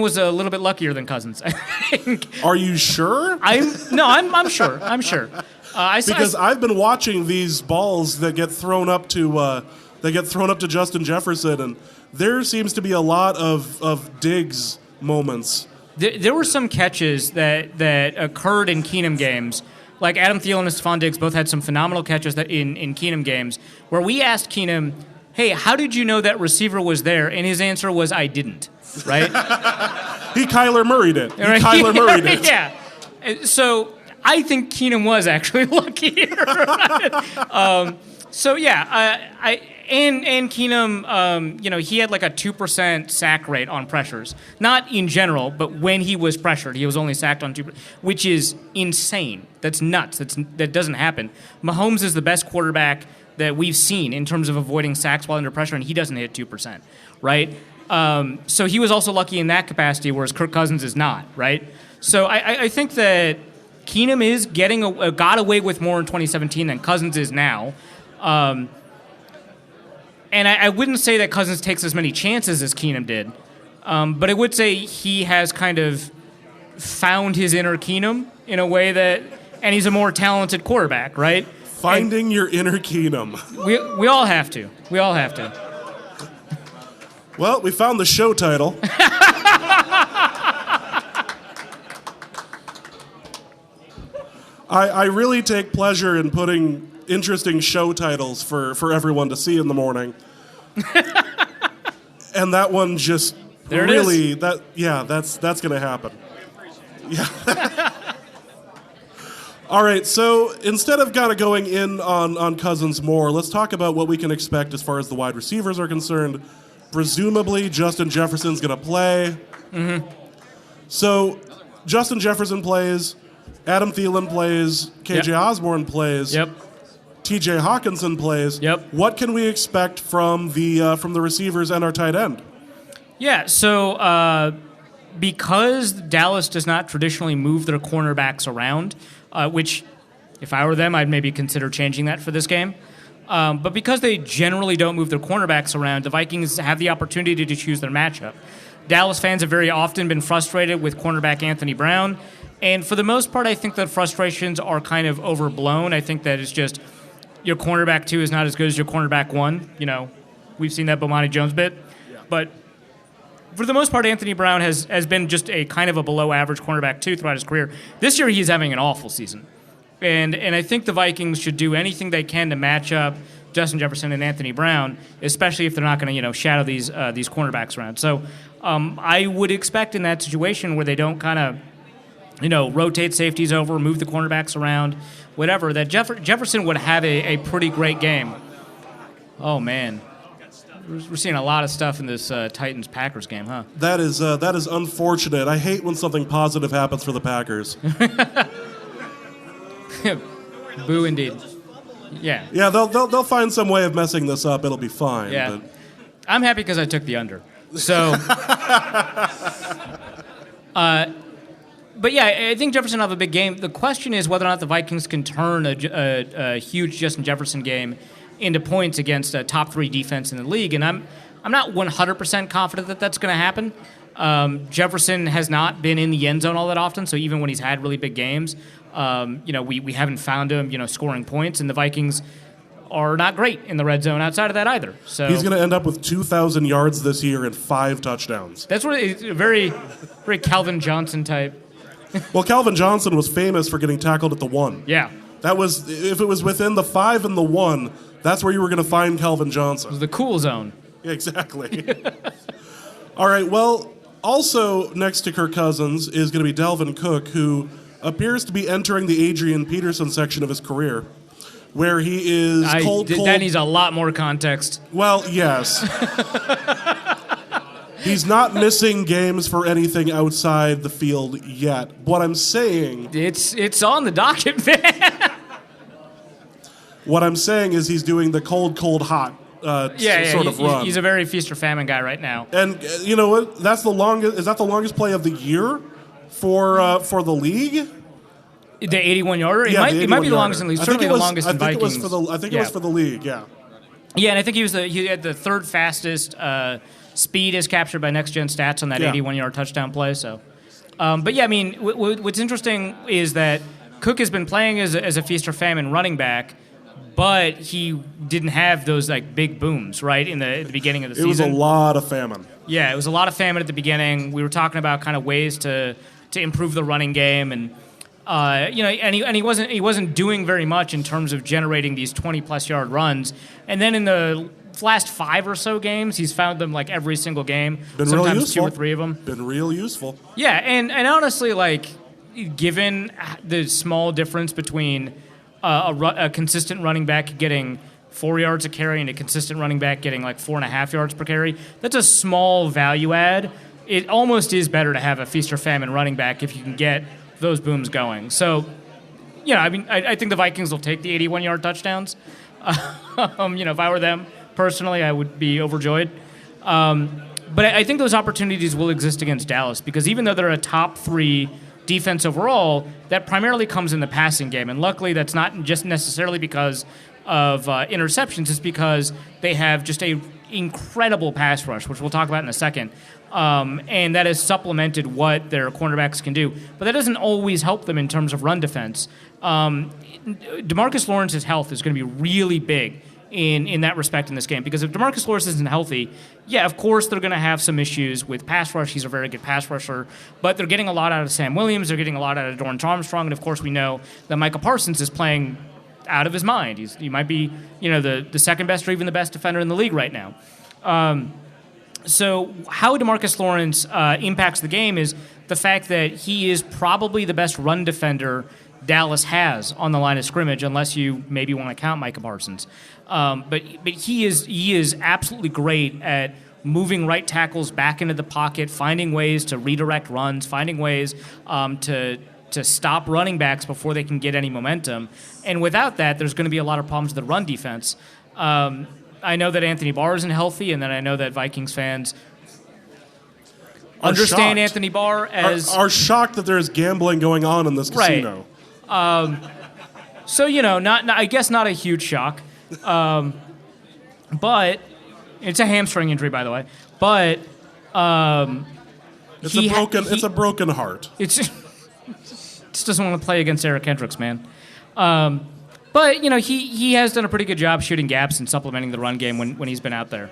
was a little bit luckier than Cousins, I think. Are you sure? I'm sure. I'm sure. Because I've been watching these balls that get thrown up to Justin Jefferson, and there seems to be a lot of Diggs moments. There were some catches that occurred in Keenum games. Like Adam Thielen and Stephon Diggs both had some phenomenal catches that in Keenum games where we asked Keenum, hey, how did you know that receiver was there? And his answer was, I didn't, right? He Kyler Murray'd it. Kyler Murray'd it. Yeah. So I think Keenum was actually luckier. And Keenum, he had like a 2% sack rate on pressures. Not in general, but when he was pressured, he was only sacked on 2%, which is insane. That's nuts. That doesn't happen. Mahomes is the best quarterback that we've seen in terms of avoiding sacks while under pressure, and he doesn't hit 2%, right? So he was also lucky in that capacity, whereas Kirk Cousins is not, right? So I think that Keenum is got away with more in 2017 than Cousins is now. And I wouldn't say that Cousins takes as many chances as Keenum did, but I would say he has kind of found his inner Keenum in a way and he's a more talented quarterback, right? Finding your inner Keenum. We all have to. We all have to. Well, we found the show title. I really take pleasure in putting interesting show titles for everyone to see in the morning. And that one just there really that's going to happen. Yeah. All right, so instead of kind of going in on Cousins more, let's talk about what we can expect as far as the wide receivers are concerned. Presumably, Justin Jefferson's going to play. Mm-hmm. So Justin Jefferson plays, Adam Thielen plays, KJ Osborne plays. Yep. TJ Hawkinson plays. Yep. What can we expect from the receivers and our tight end? Yeah, so because Dallas does not traditionally move their cornerbacks around, which if I were them, I'd maybe consider changing that for this game. But because they generally don't move their cornerbacks around, the Vikings have the opportunity to choose their matchup. Dallas fans have very often been frustrated with cornerback Anthony Brown, and for the most part, I think that frustrations are kind of overblown. I think that it's just your cornerback 2 is not as good as your cornerback 1. You know, we've seen that Bomani Jones bit. Yeah. But for the most part, Anthony Brown has been just a kind of a below-average cornerback 2 throughout his career. This year, he's having an awful season. And I think the Vikings should do anything they can to match up Justin Jefferson and Anthony Brown, especially if they're not going to, shadow these cornerbacks around. So I would expect in that situation where they don't kind of, rotate safeties over, move the cornerbacks around, whatever, that Jefferson would have a pretty great game. Oh, man. We're seeing a lot of stuff in this Titans-Packers game, huh? That is unfortunate. I hate when something positive happens for the Packers. Boo, indeed. Yeah. Yeah, they'll find some way of messing this up. It'll be fine. Yeah. But I'm happy because I took the under. So, But yeah, I think Jefferson will have a big game. The question is whether or not the Vikings can turn a huge Justin Jefferson game into points against a top 3 defense in the league, and I'm not 100% confident that that's going to happen. Jefferson has not been in the end zone all that often, so even when he's had really big games, we haven't found him, scoring points, and the Vikings are not great in the red zone outside of that either. So he's going to end up with 2,000 yards this year and 5 touchdowns. That's what it's a very, very Calvin Johnson type. Well, Calvin Johnson was famous for getting tackled at the 1. Yeah. That was, if it was within the 5 and the 1, that's where you were going to find Calvin Johnson. It was the cool zone. Yeah, exactly. All right, well, also next to Kirk Cousins is going to be Dalvin Cook, who appears to be entering the Adrian Peterson section of his career, where he is cold. That needs a lot more context. Well, yes. He's not missing games for anything outside the field yet. What I'm saying... It's on the docket, man. What I'm saying is he's doing the cold, hot sort of run. He's a very feast or famine guy right now. And you know what? That's the longest. Is that the longest play of the year for the league? The 81-yarder? Yeah, it might be the longest in the league. Certainly the longest in Vikings. I think it was for the league, yeah. Yeah, and I think he had the third fastest speed as captured by Next Gen Stats on that 81-yard touchdown play. So, but yeah, I mean, what's interesting is that Cook has been playing as a feast or famine running back, but he didn't have those like big booms right in the beginning of the season. It was a lot of famine. Yeah, it was a lot of famine at the beginning. We were talking about kind of ways to improve the running game, and he wasn't doing very much in terms of generating these 20+ yard runs. And then in the last 5 or so games, he's found them like every single game. Been sometimes real useful. 2 or 3 of them. Been real useful. Yeah, and honestly, like given the small difference between a consistent running back getting 4 yards a carry and a consistent running back getting like 4.5 yards per carry, that's a small value add. It almost is better to have a feast or famine running back if you can get those booms going. So, I mean, I think the Vikings will take the 81-yard touchdowns. If I were them personally, I would be overjoyed. But I think those opportunities will exist against Dallas because even though they're a top 3 defense overall, that primarily comes in the passing game. And luckily, that's not just necessarily because of interceptions. It's because they have just a incredible pass rush, which we'll talk about in a second. And that has supplemented what their cornerbacks can do. But that doesn't always help them in terms of run defense. DeMarcus Lawrence's health is going to be really big in that respect in this game. Because if DeMarcus Lawrence isn't healthy, yeah, of course they're going to have some issues with pass rush. He's a very good pass rusher. But they're getting a lot out of Sam Williams. They're getting a lot out of Dorrance Armstrong. And, of course, we know that Micah Parsons is playing out of his mind. He might be, the second best or even the best defender in the league right now. So how DeMarcus Lawrence impacts the game is the fact that he is probably the best run defender Dallas has on the line of scrimmage, unless you maybe want to count Micah Parsons. But he is absolutely great at moving right tackles back into the pocket, finding ways to redirect runs, finding ways to stop running backs before they can get any momentum. And without that, there's going to be a lot of problems with the run defense. I know that Anthony Barr isn't healthy, and then I know that Vikings fans understand shocked. Anthony Barr as... Are shocked that there's gambling going on in this casino. Right. So, I guess not a huge shock. But it's a hamstring injury, by the way. But it's a broken heart. It's just doesn't want to play against Eric Hendricks, man. But, he has done a pretty good job shooting gaps and supplementing the run game when he's been out there.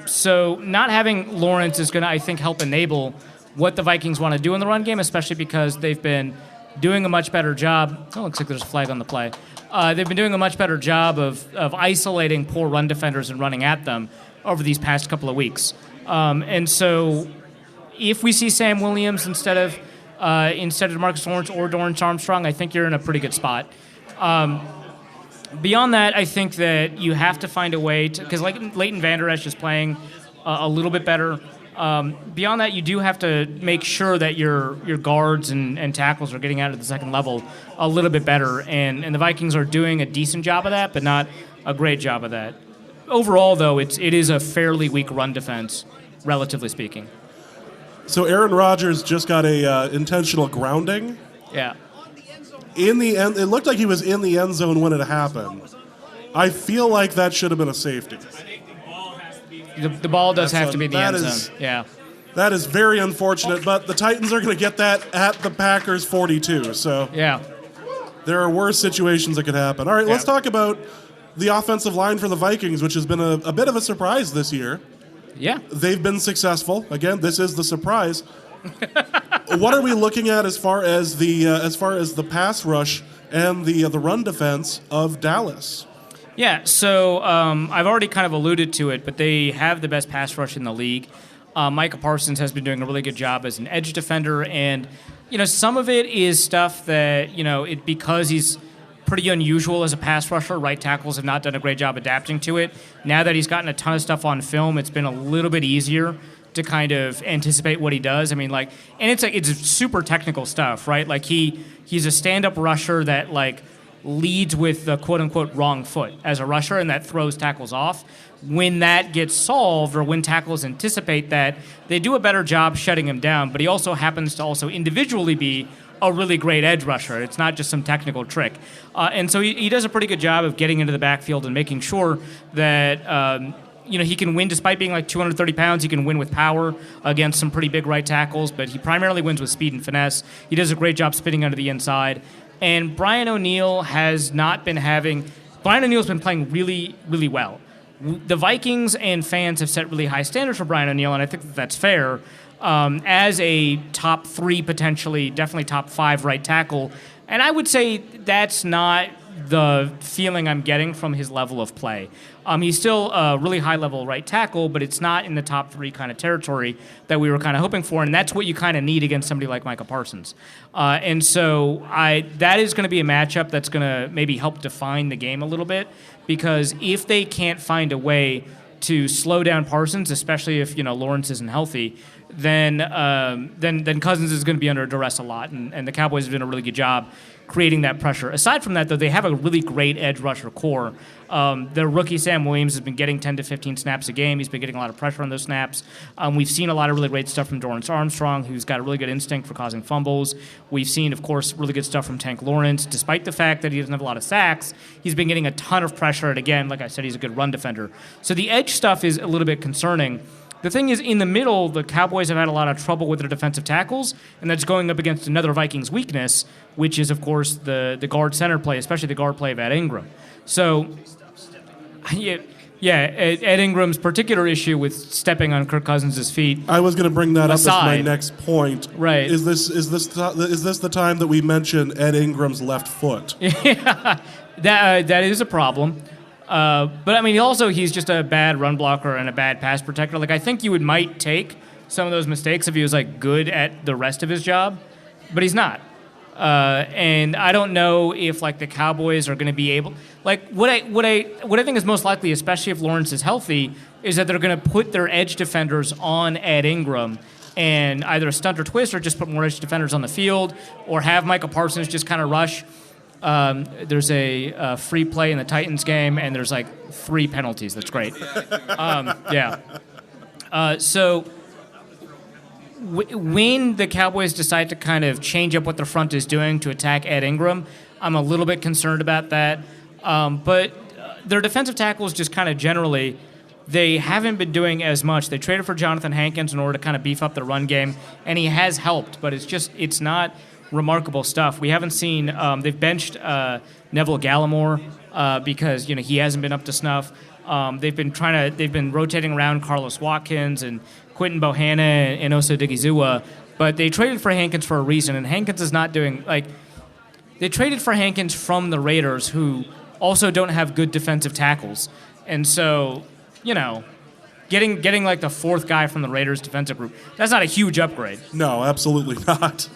So not having Lawrence is going to, I think, help enable what the Vikings want to do in the run game, especially because they've been doing a much better job. Oh, looks like there's a flag on the play. They've been doing a much better job of isolating poor run defenders and running at them over these past couple of weeks. And so if we see Sam Williams instead of DeMarcus Lawrence or Dorrance Armstrong, I think you're in a pretty good spot. Beyond that, I think that you have to find a way to, because like Leighton Vander Esch is playing a little bit better. Beyond that, you do have to make sure that your guards and tackles are getting out at the second level a little bit better, and the Vikings are doing a decent job of that, but not a great job of that. Overall, though, it is a fairly weak run defense, relatively speaking. So Aaron Rodgers just got a intentional grounding. Yeah. In the end, it looked like he was in the end zone when it happened. I feel like that should have been a safety. The ball does have to be in the end zone. Yeah. That is very unfortunate, but the Titans are going to get that at the Packers 42. So yeah, there are worse situations that could happen. All right, let's talk about the offensive line for the Vikings, which has been a bit of a surprise this year. Yeah. They've been successful. Again, this is the surprise. What are we looking at as far as the pass rush and the run defense of Dallas? Yeah, so I've already kind of alluded to it, but they have the best pass rush in the league. Micah Parsons has been doing a really good job as an edge defender, and some of it is stuff that because he's pretty unusual as a pass rusher. Right tackles have not done a great job adapting to it. Now that he's gotten a ton of stuff on film, it's been a little bit easier to kind of anticipate what he does. I mean, and it's super technical stuff, right? Like he's a stand-up rusher that leads with the quote-unquote wrong foot as a rusher, and that throws tackles off. When that gets solved, or when tackles anticipate that, they do a better job shutting him down, but he also happens to also individually be a really great edge rusher. It's not just some technical trick. And so he does a pretty good job of getting into the backfield and making sure that he can win despite being 230 pounds. He can win with power against some pretty big right tackles, but he primarily wins with speed and finesse. He does a great job spinning under the inside. And Brian O'Neill's been playing really, really well. The Vikings and fans have set really high standards for Brian O'Neill, and I think that's fair. As a top 3, potentially, definitely top 5 right tackle. And I would say that's not the feeling I'm getting from his level of play. He's still a really high-level right tackle, but it's not in the top 3 kind of territory that we were kind of hoping for, and that's what you kind of need against somebody like Micah Parsons. And so that is going to be a matchup that's going to maybe help define the game a little bit, because if they can't find a way to slow down Parsons, especially if Lawrence isn't healthy, then Cousins is going to be under duress a lot, and the Cowboys have done a really good job creating that pressure. Aside from that, though, they have a really great edge rusher core. Their rookie Sam Williams has been getting 10 to 15 snaps a game. He's been getting a lot of pressure on those snaps. We've seen a lot of really great stuff from Dorrance Armstrong, who's got a really good instinct for causing fumbles. We've seen, of course, really good stuff from Tank Lawrence. Despite the fact that he doesn't have a lot of sacks, he's been getting a ton of pressure, and again, like I said, he's a good run defender. So the edge stuff is a little bit concerning. The thing is, in the middle, the Cowboys have had a lot of trouble with their defensive tackles, and that's going up against another Vikings weakness, which is, of course, the guard-center play, especially the guard play of Ed Ingram. So, Ed Ingram's particular issue with stepping on Kirk Cousins' feet. I was going to bring that up as my next point. Right. Is this the time that we mention Ed Ingram's left foot? Yeah, that is a problem. But I mean, he's just a bad run blocker and a bad pass protector. I think you might take some of those mistakes if he was good at the rest of his job, but he's not. And I don't know if the Cowboys are going to be able. What I think is most likely, especially if Lawrence is healthy, is that they're going to put their edge defenders on Ed Ingram and either stunt or twist, or just put more edge defenders on the field, or have Micah Parsons just kind of rush. There's a free play in the Titans game, and there's 3 penalties. That's great. So when the Cowboys decide to kind of change up what the front is doing to attack Ed Ingram, I'm a little bit concerned about that. But their defensive tackles just kind of generally, they haven't been doing as much. They traded for Jonathan Hankins in order to kind of beef up their run game, and he has helped, but it's not remarkable stuff. We haven't seen. They've benched Neville Gallimore because he hasn't been up to snuff. They've been rotating around Carlos Watkins and Quentin Bohanna and Osa Digizua, but they traded for Hankins for a reason, and Hankins is not doing they traded for Hankins from the Raiders, who also don't have good defensive tackles, and so getting the 4th guy from the Raiders defensive group, that's not a huge upgrade. No, absolutely not.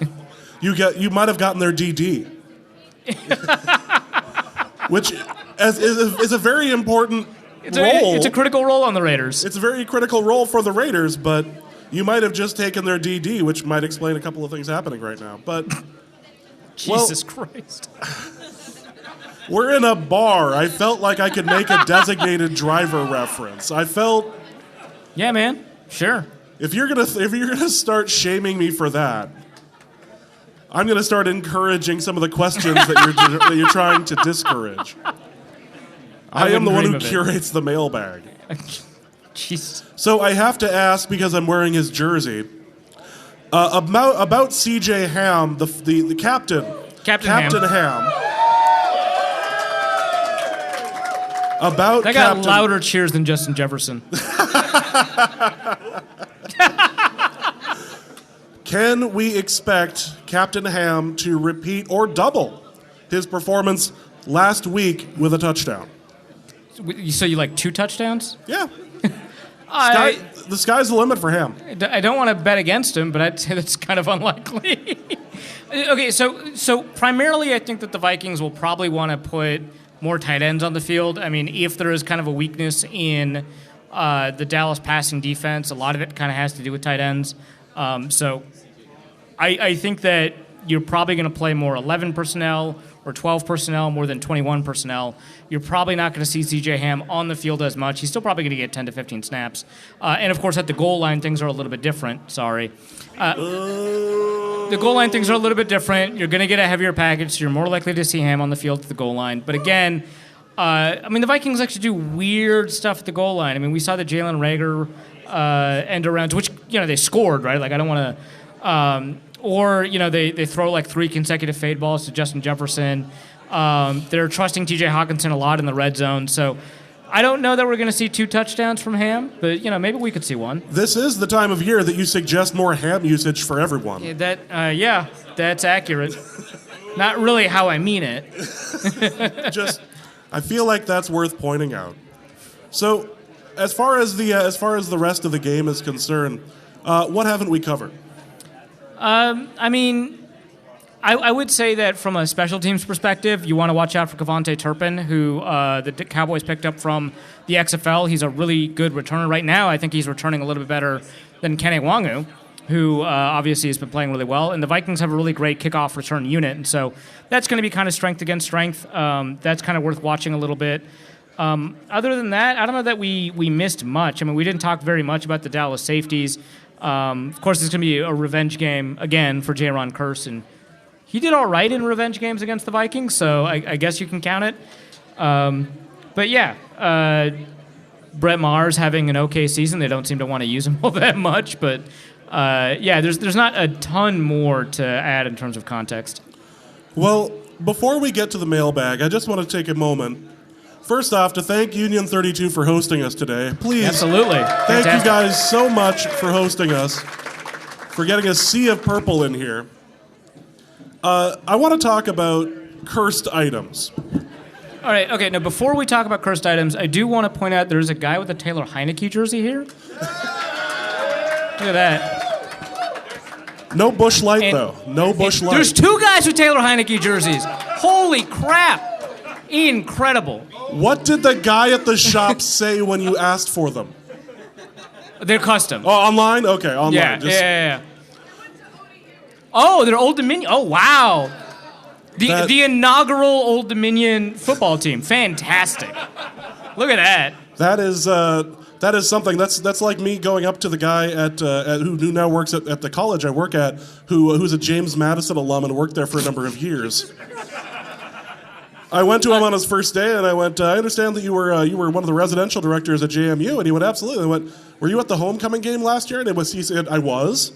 You might have gotten their DD, which is a very important role. It's a critical role on the Raiders. It's a very critical role for the Raiders, but you might have just taken their DD, which might explain a couple of things happening right now. But Jesus Christ. We're in a bar. I felt like I could make a designated driver reference. I felt... Yeah, man. Sure. If you're gonna start shaming me for that, I'm gonna start encouraging some of the questions that you're trying to discourage. I am the one who curates the mailbag. Jeez. So I have to ask, because I'm wearing his jersey, about CJ Ham, the captain. Captain Ham. About that got louder cheers than Justin Jefferson. Can we expect Captain Ham to repeat or double his performance last week with a touchdown? So you like 2 touchdowns? Yeah. The sky's the limit for Ham. I don't want to bet against him, but I'd say that's kind of unlikely. Okay, so primarily I think that the Vikings will probably want to put more tight ends on the field. I mean, if there is kind of a weakness in the Dallas passing defense, a lot of it kind of has to do with tight ends. So I think that you're probably going to play more 11 personnel or 12 personnel more than 21 personnel. You're probably not going to see CJ Ham on the field as much. He's still probably going to get 10 to 15 snaps. And, of course, at the goal line, things are a little bit different. Sorry. The goal line things are a little bit different. You're going to get a heavier package, so you're more likely to see Ham on the field at the goal line. But, again, the Vikings actually do weird stuff at the goal line. I mean, we saw the Jalen Reagor end arounds, which, they scored, right? Like, I don't want to or, they throw like 3 consecutive fade balls to Justin Jefferson. They're trusting TJ Hawkinson a lot in the red zone. So I don't know that we're going to see 2 touchdowns from Ham, but, maybe we could see 1. This is the time of year that you suggest more Ham usage for everyone. Yeah, that's accurate. Not really how I mean it. I feel like that's worth pointing out. So, as far as the rest of the game is concerned, what haven't we covered? I would say that from a special teams perspective, you want to watch out for Kevontae Turpin, who the Cowboys picked up from the XFL. He's a really good returner right now. I think he's returning a little bit better than Kene Nwangu, who obviously has been playing really well. And the Vikings have a really great kickoff return unit, and so that's going to be kind of strength against strength. That's kind of worth watching a little bit. Other than that, I don't know that we missed much. I mean, we didn't talk very much about the Dallas safeties. Of course, it's going to be a revenge game again for Jaron Kearse, and he did all right in revenge games against the Vikings, so I guess you can count it. But yeah, Brett Maher's having an okay season. They don't seem to want to use him all that much, but there's not a ton more to add in terms of context. Well, before we get to the mailbag, I just want to take a moment. First off, to thank Union 32 for hosting us today. Please. Absolutely. Thank you guys so much for hosting us, for getting a sea of purple in here. I want to talk about cursed items. All right, okay, now before we talk about cursed items, I do want to point out there's a guy with a Taylor Heineke jersey here. Look at that. No Busch Light, though. No Busch Light. There's 2 guys with Taylor Heineke jerseys. Holy crap. Incredible. What did the guy at the shop say when you asked for them? They're custom. Oh, online? Okay, online. Yeah. Oh, they're Old Dominion. Oh, wow. The inaugural Old Dominion football team. Fantastic. Look at that. That is something. That's like me going up to the guy who now works at the college I work at, who's a James Madison alum and worked there for a number of years. I went to him on his first day, and I went, I understand that you were one of the residential directors at JMU, and he went, absolutely. I went, were you at the homecoming game last year? And he said, I was.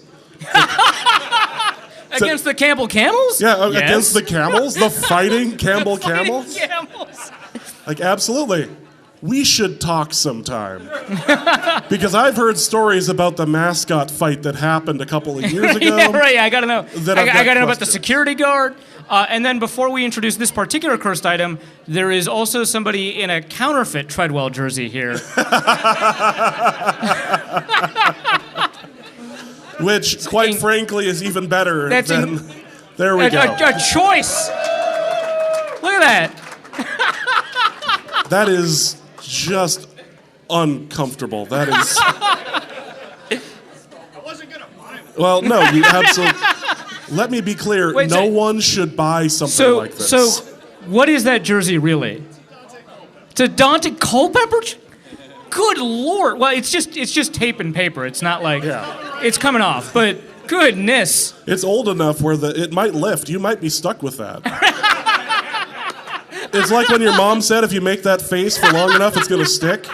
Against the Campbell Camels? Yeah, yes. Against the Camels, the fighting Campbell Camels. Like, absolutely. We should talk sometime. Because I've heard stories about the mascot fight that happened a couple of years ago. Yeah, right, I gotta know. I gotta know about the security guard. And then before we introduce this particular cursed item, there is also somebody in a counterfeit Treadwell jersey here. Which, quite frankly, is even better than... There we go. A choice! Look at that. That is just uncomfortable. That is... I wasn't going to buy it. Well, no, you absolutely... Let me be clear. No one should buy something like this. So, what is that jersey really? It's a Dante Culpepper? Good Lord. Well, it's just tape and paper. It's not like it's coming off, but goodness. It's old enough where it might lift. You might be stuck with that. It's like when your mom said if you make that face for long enough, it's going to stick.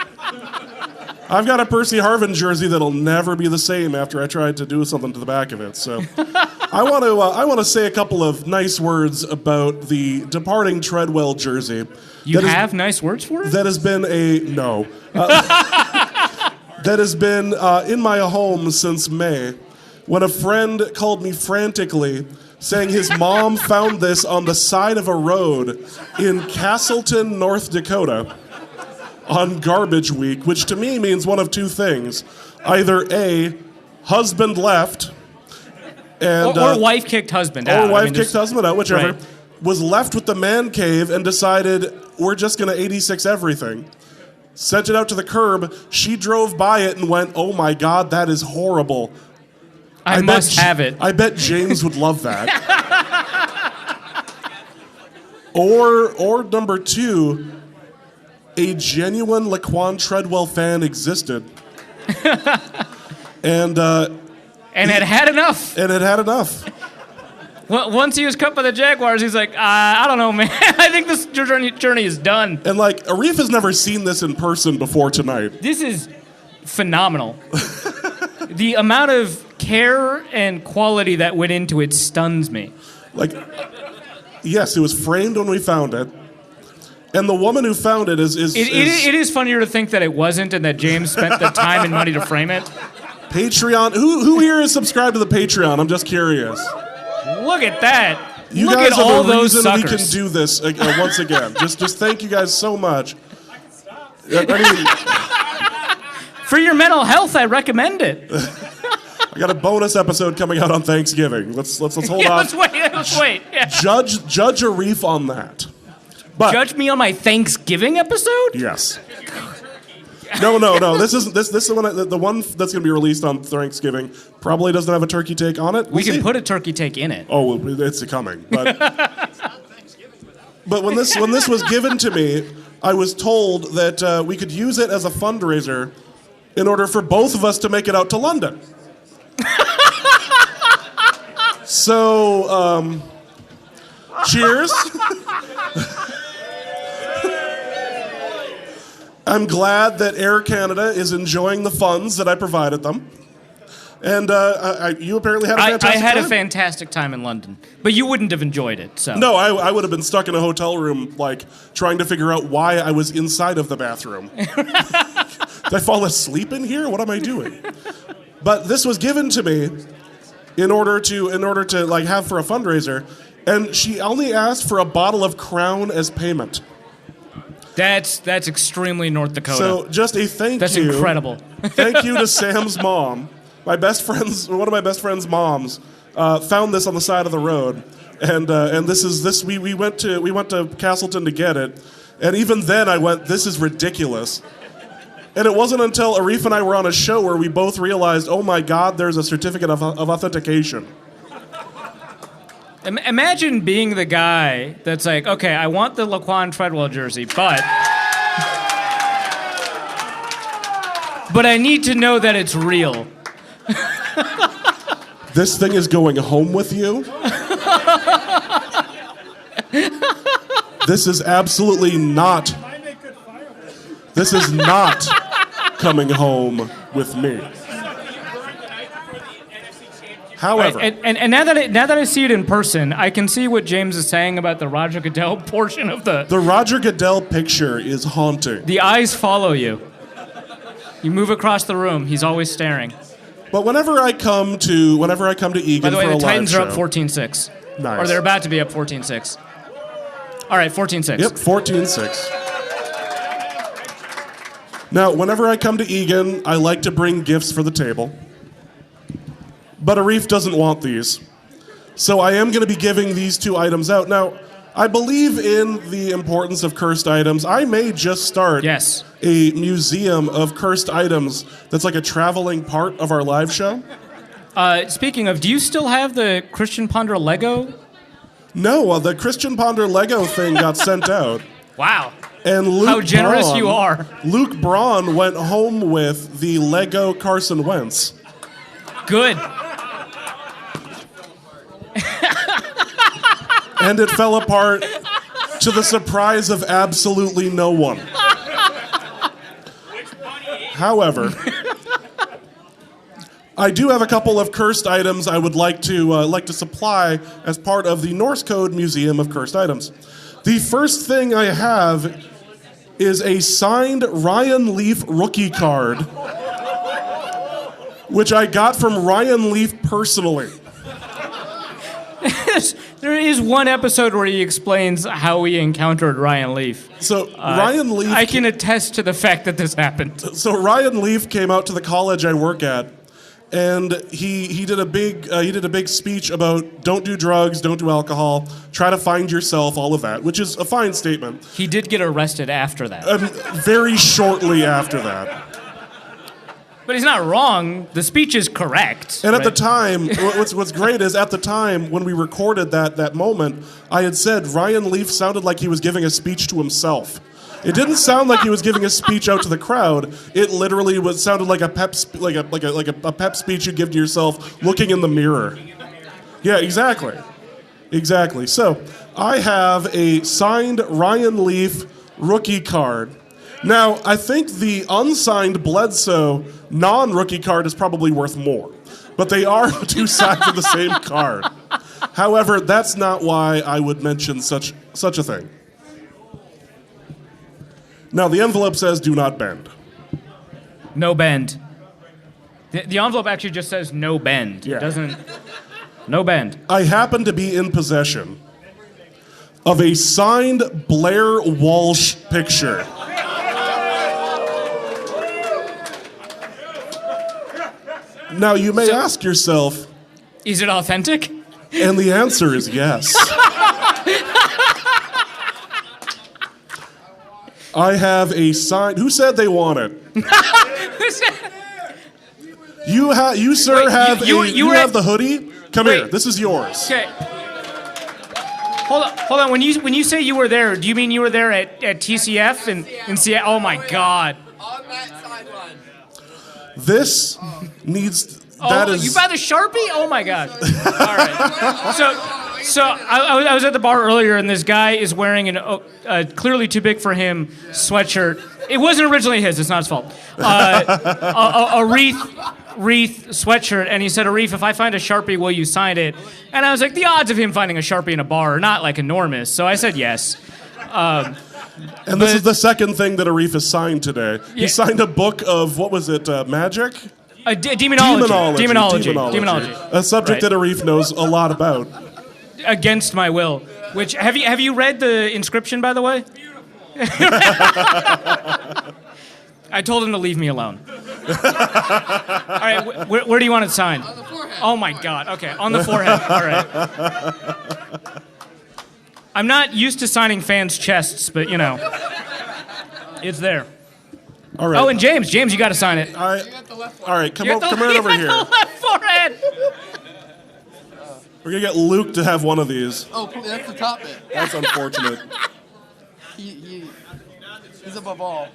I've got a Percy Harvin jersey that'll never be the same after I tried to do something to the back of it. So I want to say a couple of nice words about the departing Treadwell jersey. You have nice words for it? That has been that has been in my home since May, when a friend called me frantically saying his mom found this on the side of a road in Castleton, North Dakota on garbage week, which to me means one of two things. Either A, husband left, and or wife kicked husband out. Or wife kicked husband out, whichever. Right. Was left with the man cave and decided, we're just going to 86 everything. Sent it out to the curb. She drove by it and went, oh my God, that is horrible. I must have it. I bet James would love that. Or number two, a genuine Laquan Treadwell fan existed. and had enough. And had enough. Well, once he was cut by the Jaguars, he's like, I don't know, man. I think this journey is done. And like, Arif has never seen this in person before tonight. This is phenomenal. The amount of care and quality that went into it stuns me. Like, yes, it was framed when we found it. And the woman who found it is... It is funnier to think that it wasn't and that James spent the time and money to frame it. Patreon. Who here is subscribed to the Patreon? I'm just curious. Look at that. You Look guys at are all the those reason suckers. we can do this once again. Just thank you guys so much. I mean, for your mental health, I recommend it. I got a bonus episode coming out on Thanksgiving. Let's hold off. Let's wait. Yeah. Judge Arif on that. But, judge me on my Thanksgiving episode? Yes. No. This is the one that's going to be released on Thanksgiving. Probably doesn't have a turkey take on it. We can put a turkey take in it. Oh, well, it's coming. But when this was given to me, I was told that we could use it as a fundraiser in order for both of us to make it out to London. So, cheers. I'm glad that Air Canada is enjoying the funds that I provided them. And you apparently had a fantastic time. I had a fantastic time in London. But you wouldn't have enjoyed it, so. No, I would have been stuck in a hotel room, like, trying to figure out why I was inside of the bathroom. Did I fall asleep in here? What am I doing? But this was given to me in order to like have for a fundraiser, and she only asked for a bottle of Crown as payment. That's extremely North Dakota. So just a thank you. That's incredible. Thank you to Sam's mom. One of my best friend's moms found this on the side of the road, and we went to Castleton to get it, and even then I went, this is ridiculous. And it wasn't until Arif and I were on a show where we both realized, oh my God, there's a certificate of authentication. Imagine being the guy that's like, okay, I want the Laquan Treadwell jersey, but I need to know that it's real. This thing is going home with you? This is absolutely not. This is not coming home with me. However, and now that I see it in person, I can see what James is saying about the Roger Goodell portion of the Roger Goodell picture is haunting. The eyes follow you. You move across the room, he's always staring. But whenever I come to Egan by the way, for a the Titans live are up show, 14-6. Nice. Or they're about to be up 14-6. All right, 14-6. Yep, 14-6. Now, whenever I come to Egan, I like to bring gifts for the table. But Arif doesn't want these. So I am going to be giving these two items out. Now, I believe in the importance of cursed items. I may just start a museum of cursed items that's like a traveling part of our live show. Speaking of, do you still have the Christian Ponder Lego? No, the Christian Ponder Lego thing got sent out. Wow. And Luke How generous Braun, you are. Luke Braun went home with the Lego Carson Wentz. Good. And it fell apart to the surprise of absolutely no one. However, I do have a couple of cursed items I would like to supply as part of the Norse Code Museum of Cursed Items. The first thing I have is a signed Ryan Leaf rookie card, which I got from Ryan Leaf personally. There is one episode where he explains how he encountered Ryan Leaf. So Ryan Leaf, I can attest to the fact that this happened. So Ryan Leaf came out to the college I work at, and he did a big speech about don't do drugs, don't do alcohol, try to find yourself, all of that, which is a fine statement. He did get arrested after that. Very shortly after that. But he's not wrong. The speech is correct. And at the right? time, what's great is at the time when we recorded that moment, I had said Ryan Leaf sounded like he was giving a speech to himself. It didn't sound like he was giving a speech out to the crowd. It literally sounded like a pep speech you give to yourself looking in the mirror. Yeah, exactly. So I have a signed Ryan Leaf rookie card. Now, I think the unsigned Bledsoe non-rookie card is probably worth more. But they are two sides of the same card. However, that's not why I would mention such a thing. Now, the envelope says, do not bend. No bend. The envelope actually just says no bend. Yeah. It doesn't... No bend. I happen to be in possession of a signed Blair Walsh picture. Now, you may ask yourself... Is it authentic? And the answer is yes. I have a sign... Who said they want it? You sir, Wait, have you have the hoodie? Come Wait. here. This is yours. Okay. Hold on. When you say you were there, do you mean you were there at TCF in Seattle? Oh my God. On that sideline. This needs... That is... You buy the Sharpie? Oh my God. All right. So I was at the bar earlier, and this guy is wearing a clearly too big for him sweatshirt. It wasn't originally his. It's not his fault. A wreath sweatshirt, and he said, Arif, if I find a Sharpie, will you sign it? And I was like, the odds of him finding a Sharpie in a bar are not like enormous. So I said yes. And this is the second thing that Arif has signed today. He signed a book of, what was it, magic? Demonology. A subject that Arif knows a lot about. Against my will. Which have you read the inscription, by the way? I told him to leave me alone. All right, where do you want it signed? On the forehead. Oh my God. Okay, on the forehead. All right. I'm not used to signing fans' chests, but you know, it's there. All right. Oh, and James, you got to sign it. You got the left one. All right, come You on got over here. the left forehead. We're gonna get Luke to have one of these. Oh, that's the top bit. That's unfortunate. He's above all.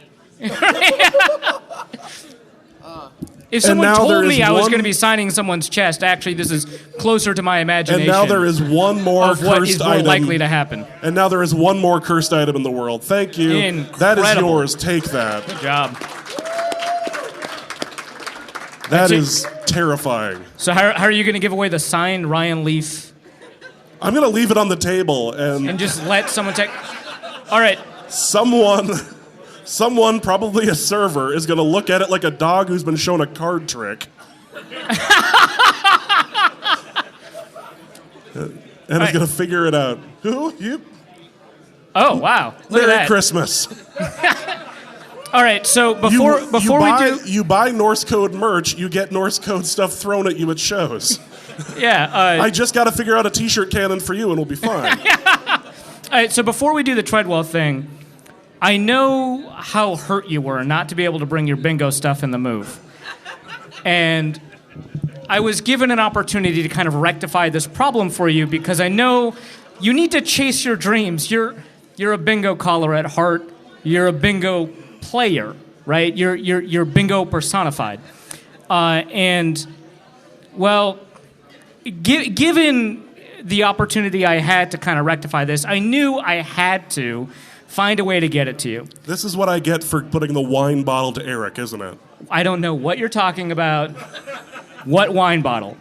If someone now there told me is I was one- going to be signing someone's chest, actually, this is closer to my imagination. And now there is one more of what is cursed more item. likely to happen. And now there is one more cursed item in the world. Thank you. That is Incredible. yours. Take that. Good job. That That's it. is terrifying. So how are you going to give away the signed Ryan Leaf I'm gonna leave it on the table and just let someone take... All right. Someone, probably a server, is gonna look at it like a dog who's been shown a card trick. And is gonna figure it out. Who? You? Oh, wow. Look Merry at that. Christmas. All right, so before You buy Norse Code merch, you get Norse Code stuff thrown at you at shows. Yeah. I just got to figure out a T-shirt cannon for you, and we'll be fine. All right, so before we do the Treadwell thing, I know how hurt you were not to be able to bring your bingo stuff in the move. And I was given an opportunity to kind of rectify this problem for you because I know you need to chase your dreams. You're a bingo caller at heart. You're a bingo player, right? You're bingo personified. And, well, given the opportunity I had to kind of rectify this, I knew I had to find a way to get it to you. This is what I get for putting the wine bottle to Eric, isn't it? I don't know what you're talking about. What wine bottle?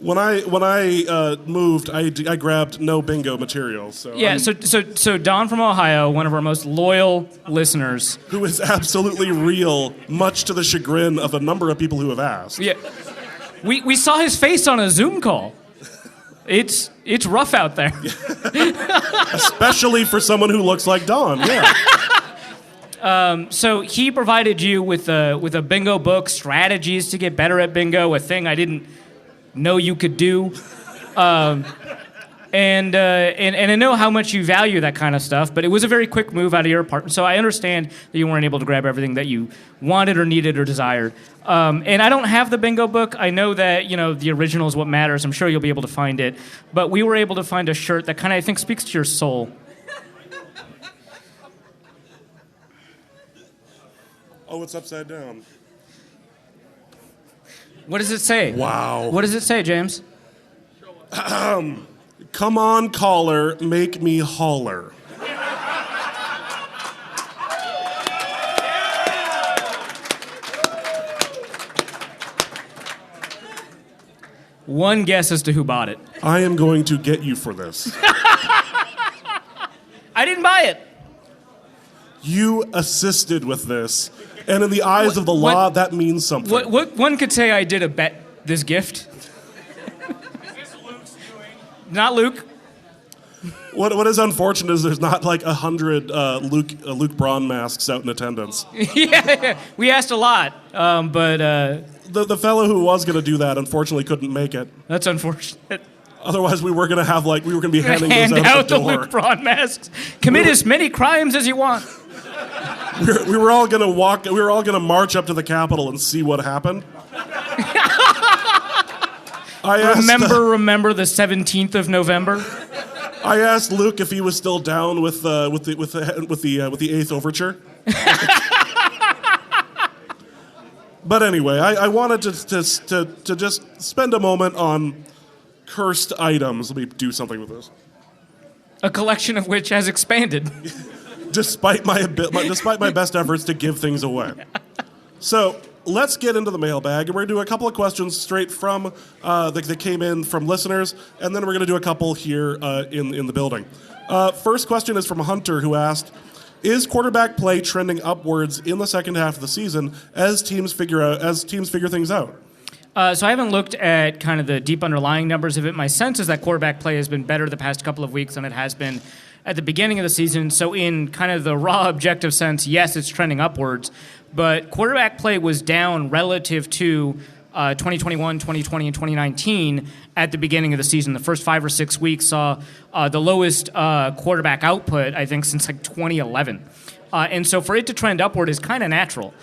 When I moved, I grabbed no bingo material. So Yeah, so Don from Ohio, one of our most loyal listeners. who is absolutely real, much to the chagrin of a number of people who have asked. Yeah, we saw his face on a Zoom call. It's rough out there. Especially for someone who looks like Don, yeah. So he provided you with a bingo book, strategies to get better at bingo, a thing I didn't know you could do. And I know how much you value that kind of stuff, but it was a very quick move out of your apartment, so I understand that you weren't able to grab everything that you wanted or needed or desired. And I don't have the bingo book. I know that, the original is what matters. I'm sure you'll be able to find it. But we were able to find a shirt that kind of, I think, speaks to your soul. Oh, it's upside down. What does it say? Wow. What does it say, James? Come on, caller, make me holler. One guess as to who bought it. I am going to get you for this. I didn't buy it. You assisted with this, and in the eyes of the law, that means something. What one could say I did abet this gift. Is this Luke's doing? Not Luke. What is unfortunate is there's not like 100 Luke Braun masks out in attendance. Yeah, we asked a lot, but The fellow who was going to do that unfortunately couldn't make it. that's unfortunate. Otherwise, we were going to be handing Hand those out out the the door. Luke Braun masks. Commit as many crimes as you want. We were all going to walk. We were all going to march up to the Capitol and see what happened. Remember the 17th of November. I asked Luke if he was still down with the Eighth Overture. But anyway, I wanted to just spend a moment on cursed items. Let me do something with this. A collection of which has expanded. Despite my best efforts to give things away. So let's get into the mailbag, and we're going to do a couple of questions straight from that came in from listeners, and then we're going to do a couple here in the building. First question is from Hunter, who asked, is quarterback play trending upwards in the second half of the season as teams figure things out? So I haven't looked at kind of the deep underlying numbers of it. My sense is that quarterback play has been better the past couple of weeks than it has been at the beginning of the season. So in kind of the raw objective sense, yes, it's trending upwards. But quarterback play was down relative to 2021, 2020, and 2019 at the beginning of the season. The first 5 or 6 weeks saw the lowest quarterback output, I think, since like 2011. And so for it to trend upward is kind of natural.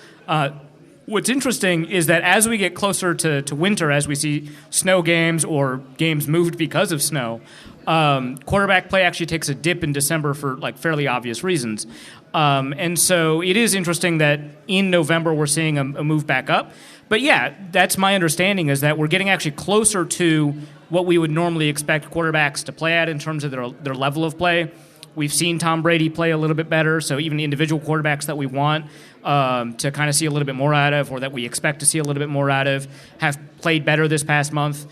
What's interesting is that as we get closer to winter, as we see snow games or games moved because of snow, quarterback play actually takes a dip in December for like fairly obvious reasons. And so it is interesting that in November we're seeing a move back up. But yeah, that's my understanding, is that we're getting actually closer to what we would normally expect quarterbacks to play at in terms of their level of play. We've seen Tom Brady play a little bit better, so even the individual quarterbacks that we want to kind of see a little bit more out of, or that we expect to see a little bit more out of, have played better this past month.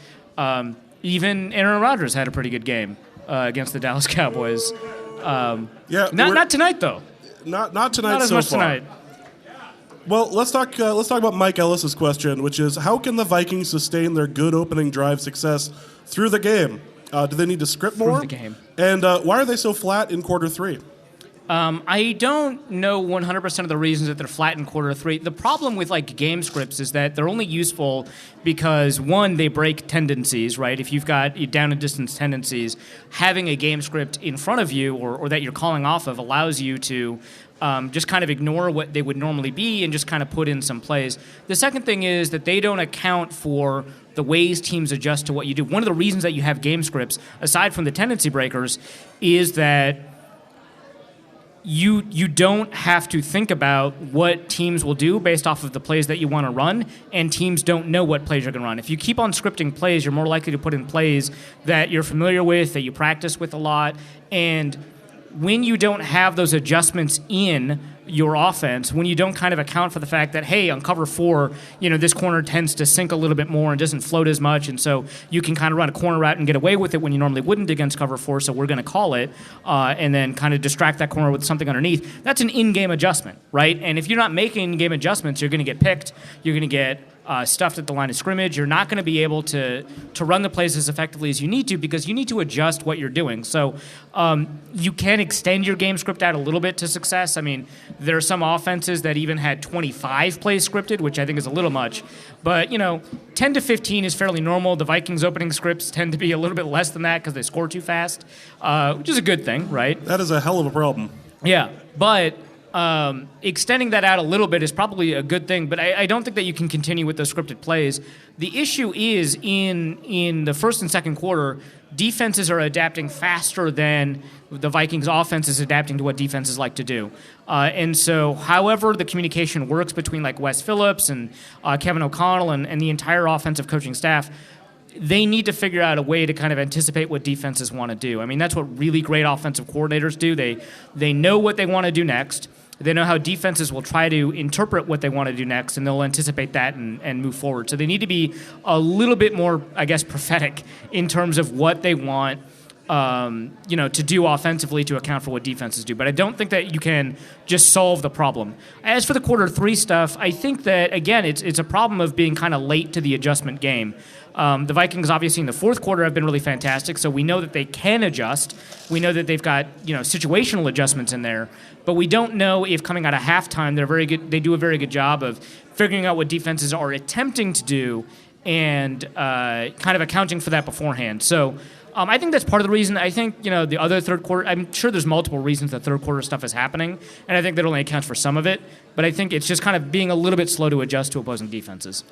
Even Aaron Rodgers had a pretty good game against the Dallas Cowboys. Not tonight, though. Not tonight. Not as so much far. tonight. Well, let's talk about Mike Ellis's question, which is, how can the Vikings sustain their good opening drive success through the game? Do they need to script more? Through the game. And why are they so flat in quarter three? I don't know 100% of the reasons that they're flat in quarter three. The problem with like game scripts is that they're only useful because, one, they break tendencies, right? If you've got down and distance tendencies, having a game script in front of you or that you're calling off of allows you to just kind of ignore what they would normally be and just kind of put in some plays. The second thing is that they don't account for the ways teams adjust to what you do. One of the reasons that you have game scripts, aside from the tendency breakers, is that you don't have to think about what teams will do based off of the plays that you want to run, and teams don't know what plays you're going to run. If you keep on scripting plays, you're more likely to put in plays that you're familiar with, that you practice with a lot, and when you don't have those adjustments in your offense, when you don't kind of account for the fact that, hey, on cover 4, this corner tends to sink a little bit more and doesn't float as much, and so you can kind of run a corner route and get away with it when you normally wouldn't against cover 4, so we're going to call it, and then kind of distract that corner with something underneath. That's an in-game adjustment, right? And if you're not making in-game adjustments, you're going to get picked, you're going to get stuffed at the line of scrimmage. You're not going to be able to run the plays as effectively as you need to because you need to adjust what you're doing. So you can extend your game script out a little bit to success. I mean, there are some offenses that even had 25 plays scripted, which I think is a little much. But, 10 to 15 is fairly normal. The Vikings' opening scripts tend to be a little bit less than that because they score too fast, which is a good thing, right? That is a hell of a problem. Yeah, but extending that out a little bit is probably a good thing, but I don't think that you can continue with those scripted plays. The issue is in the first and second quarter, defenses are adapting faster than the Vikings' offense is adapting to what defenses like to do. And so however the communication works between like Wes Phillips and Kevin O'Connell and the entire offensive coaching staff, they need to figure out a way to kind of anticipate what defenses want to do. I mean, that's what really great offensive coordinators do. They know what they want to do next. They know how defenses will try to interpret what they want to do next, and they'll anticipate that and move forward. So they need to be a little bit more, I guess, prophetic in terms of what they want to do offensively to account for what defenses do. But I don't think that you can just solve the problem. As for the quarter 3 stuff, I think that, again, it's a problem of being kind of late to the adjustment game. The Vikings, obviously, in the fourth quarter have been really fantastic, so we know that they can adjust. We know that they've got situational adjustments in there, but we don't know if coming out of halftime they're very good. They do a very good job of figuring out what defenses are attempting to do and kind of accounting for that beforehand. So I think that's part of the reason. I think the other third quarter. I'm sure there's multiple reasons that third quarter stuff is happening, and I think that only accounts for some of it. But I think it's just kind of being a little bit slow to adjust to opposing defenses.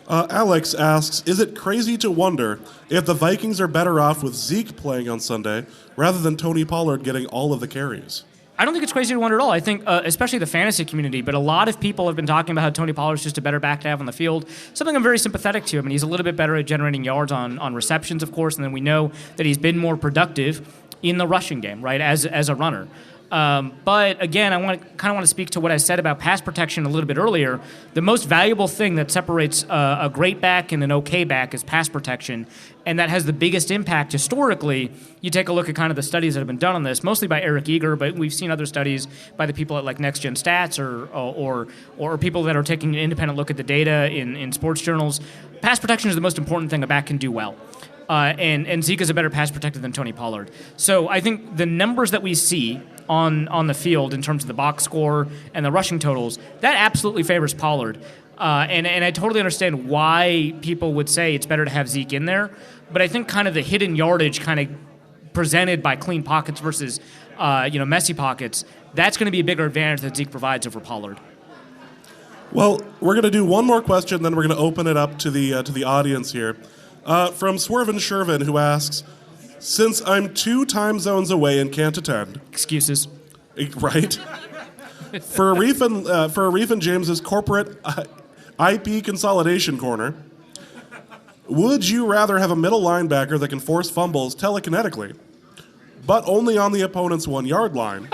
Alex asks, is it crazy to wonder if the Vikings are better off with Zeke playing on Sunday rather than Tony Pollard getting all of the carries? I don't think it's crazy to wonder at all. I think, especially the fantasy community, but a lot of people have been talking about how Tony Pollard's just a better back to have on the field, something I'm very sympathetic to. I mean, he's a little bit better at generating yards on receptions, of course, and then we know that he's been more productive in the rushing game, right, as a runner. But again, I want to speak to what I said about pass protection a little bit earlier. The most valuable thing that separates a great back and an okay back is pass protection, and that has the biggest impact historically. You take a look at kind of the studies that have been done on this, mostly by Eric Eager, but we've seen other studies by the people at like Next Gen Stats or people that are taking an independent look at the data in sports journals. Pass protection is the most important thing a back can do well. And Zeke is a better pass protector than Tony Pollard. So I think the numbers that we see on the field in terms of the box score and the rushing totals, that absolutely favors Pollard. And I totally understand why people would say it's better to have Zeke in there. But I think kind of the hidden yardage kind of presented by clean pockets versus messy pockets, that's going to be a bigger advantage that Zeke provides over Pollard. Well, we're going to do one more question, then we're going to open it up to the audience here. From Swervin Shervin, who asks, since I'm 2 time zones away and can't attend... Excuses. Right? For Arif and James's corporate IP consolidation corner, would you rather have a middle linebacker that can force fumbles telekinetically, but only on the opponent's 1-yard line,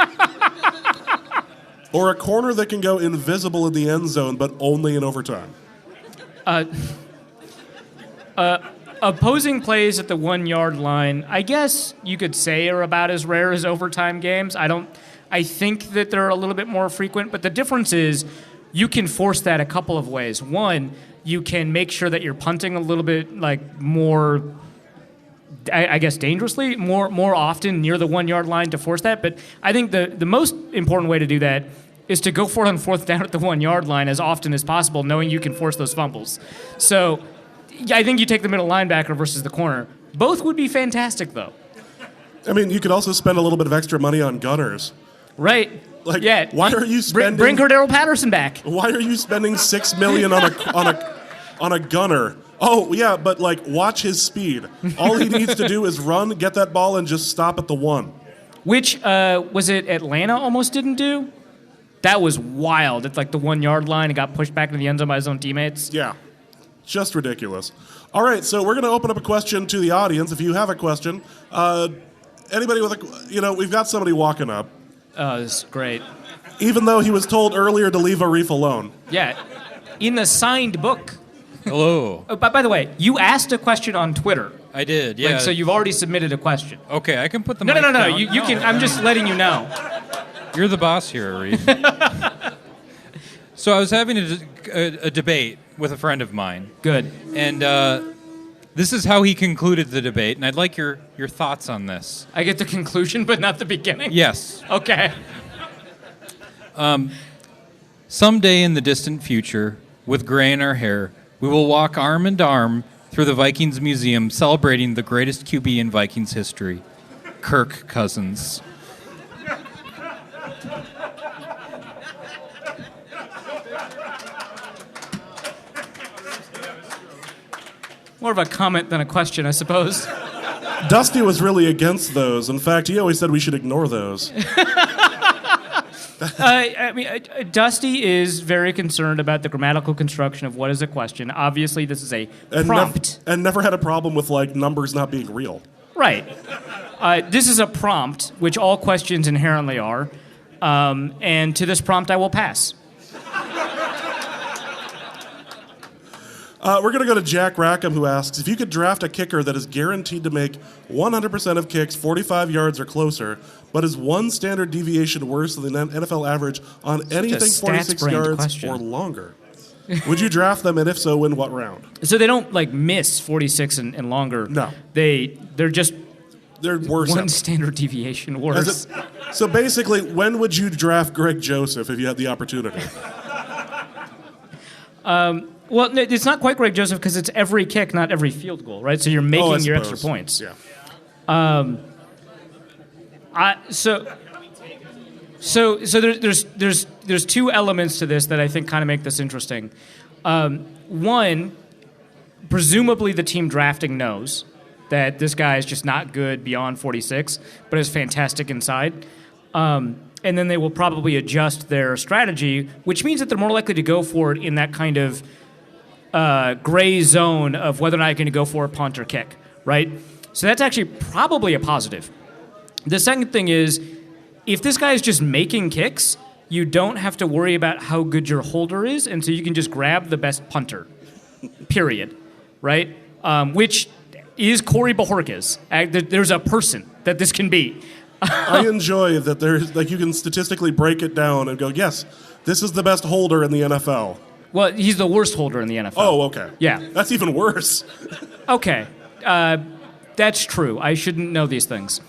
or a corner that can go invisible in the end zone, but only in overtime? Opposing plays at the 1-yard line, I guess you could say are about as rare as overtime games. I think that they're a little bit more frequent, but the difference is you can force that a couple of ways. One, you can make sure that you're punting a little bit like more, I guess, dangerously, more often near the 1-yard line to force that. But I think the most important way to do that is to go for it on 4th down at the 1-yard line as often as possible, knowing you can force those fumbles. So I think you take the middle linebacker versus the corner. Both would be fantastic, though. I mean, you could also spend a little bit of extra money on gunners. Right. Like, yeah. Why are you spending... Bring Cordero Patterson back. Why are you spending $6 million on a gunner? Oh, yeah, but, watch his speed. All he needs to do is run, get that ball, and just stop at the 1. which was it Atlanta almost didn't do? That was wild. It's like the 1 yard line and got pushed back into the end zone by his own teammates. Yeah, just ridiculous. All right, so we're going to open up a question to the audience. If you have a question, anybody with we've got somebody walking up. Oh, this is great. Even though he was told earlier to leave Arif alone. Yeah, in the signed book. Hello. Oh, by the way, you asked a question on Twitter. I did, yeah. Like, so you've already submitted a question. Okay, I can put the No. mic down. You can. I'm just letting you know. You're the boss here, Arif. So I was having a debate with a friend of mine. Good. And this is how he concluded the debate, and I'd like your thoughts on this. I get the conclusion, but not the beginning? Yes. Okay. Someday in the distant future, with gray in our hair, we will walk arm in arm through the Vikings Museum celebrating the greatest QB in Vikings history, Kirk Cousins. More of a comment than a question, I suppose. Dusty was really against those. In fact, he always said we should ignore those. Dusty is very concerned about the grammatical construction of what is a question. Obviously, this is a prompt. And never had a problem with, like, numbers not being real. Right. This is a prompt, which all questions inherently are. And to this prompt, I will pass. We're going to go to Jack Rackham, who asks, if you could draft a kicker that is guaranteed to make 100% of kicks 45 yards or closer, but is one standard deviation worse than the NFL average on anything 46 yards question. or longer, would you draft them, and if so, in what round? So they don't, like, miss 46 and longer. No. They're just They're worse. one standard deviation worse. So basically, when would you draft Greg Joseph if you had the opportunity? Well, no, it's not quite Greg Joseph because it's every kick, not every field goal, right? So you're making your extra points. Yeah. There's two elements to this that I think kind of make this interesting. One, presumably the team drafting knows that this guy is just not good beyond 46, but is fantastic inside. And then they will probably adjust their strategy, which means that they're more likely to go for it in that kind of gray zone of whether or not you're going to go for a punt or kick, right? So that's actually probably a positive. The second thing is, if this guy is just making kicks, you don't have to worry about how good your holder is, and so you can just grab the best punter, period, right? Which is Corey Bojorquez. There's a person that this can be. I enjoy that there's, like, you can statistically break it down and go, yes, this is the best holder in the NFL. Well, he's the worst holder in the NFL. Oh, okay. Yeah. That's even worse. Okay. That's true. I shouldn't know these things.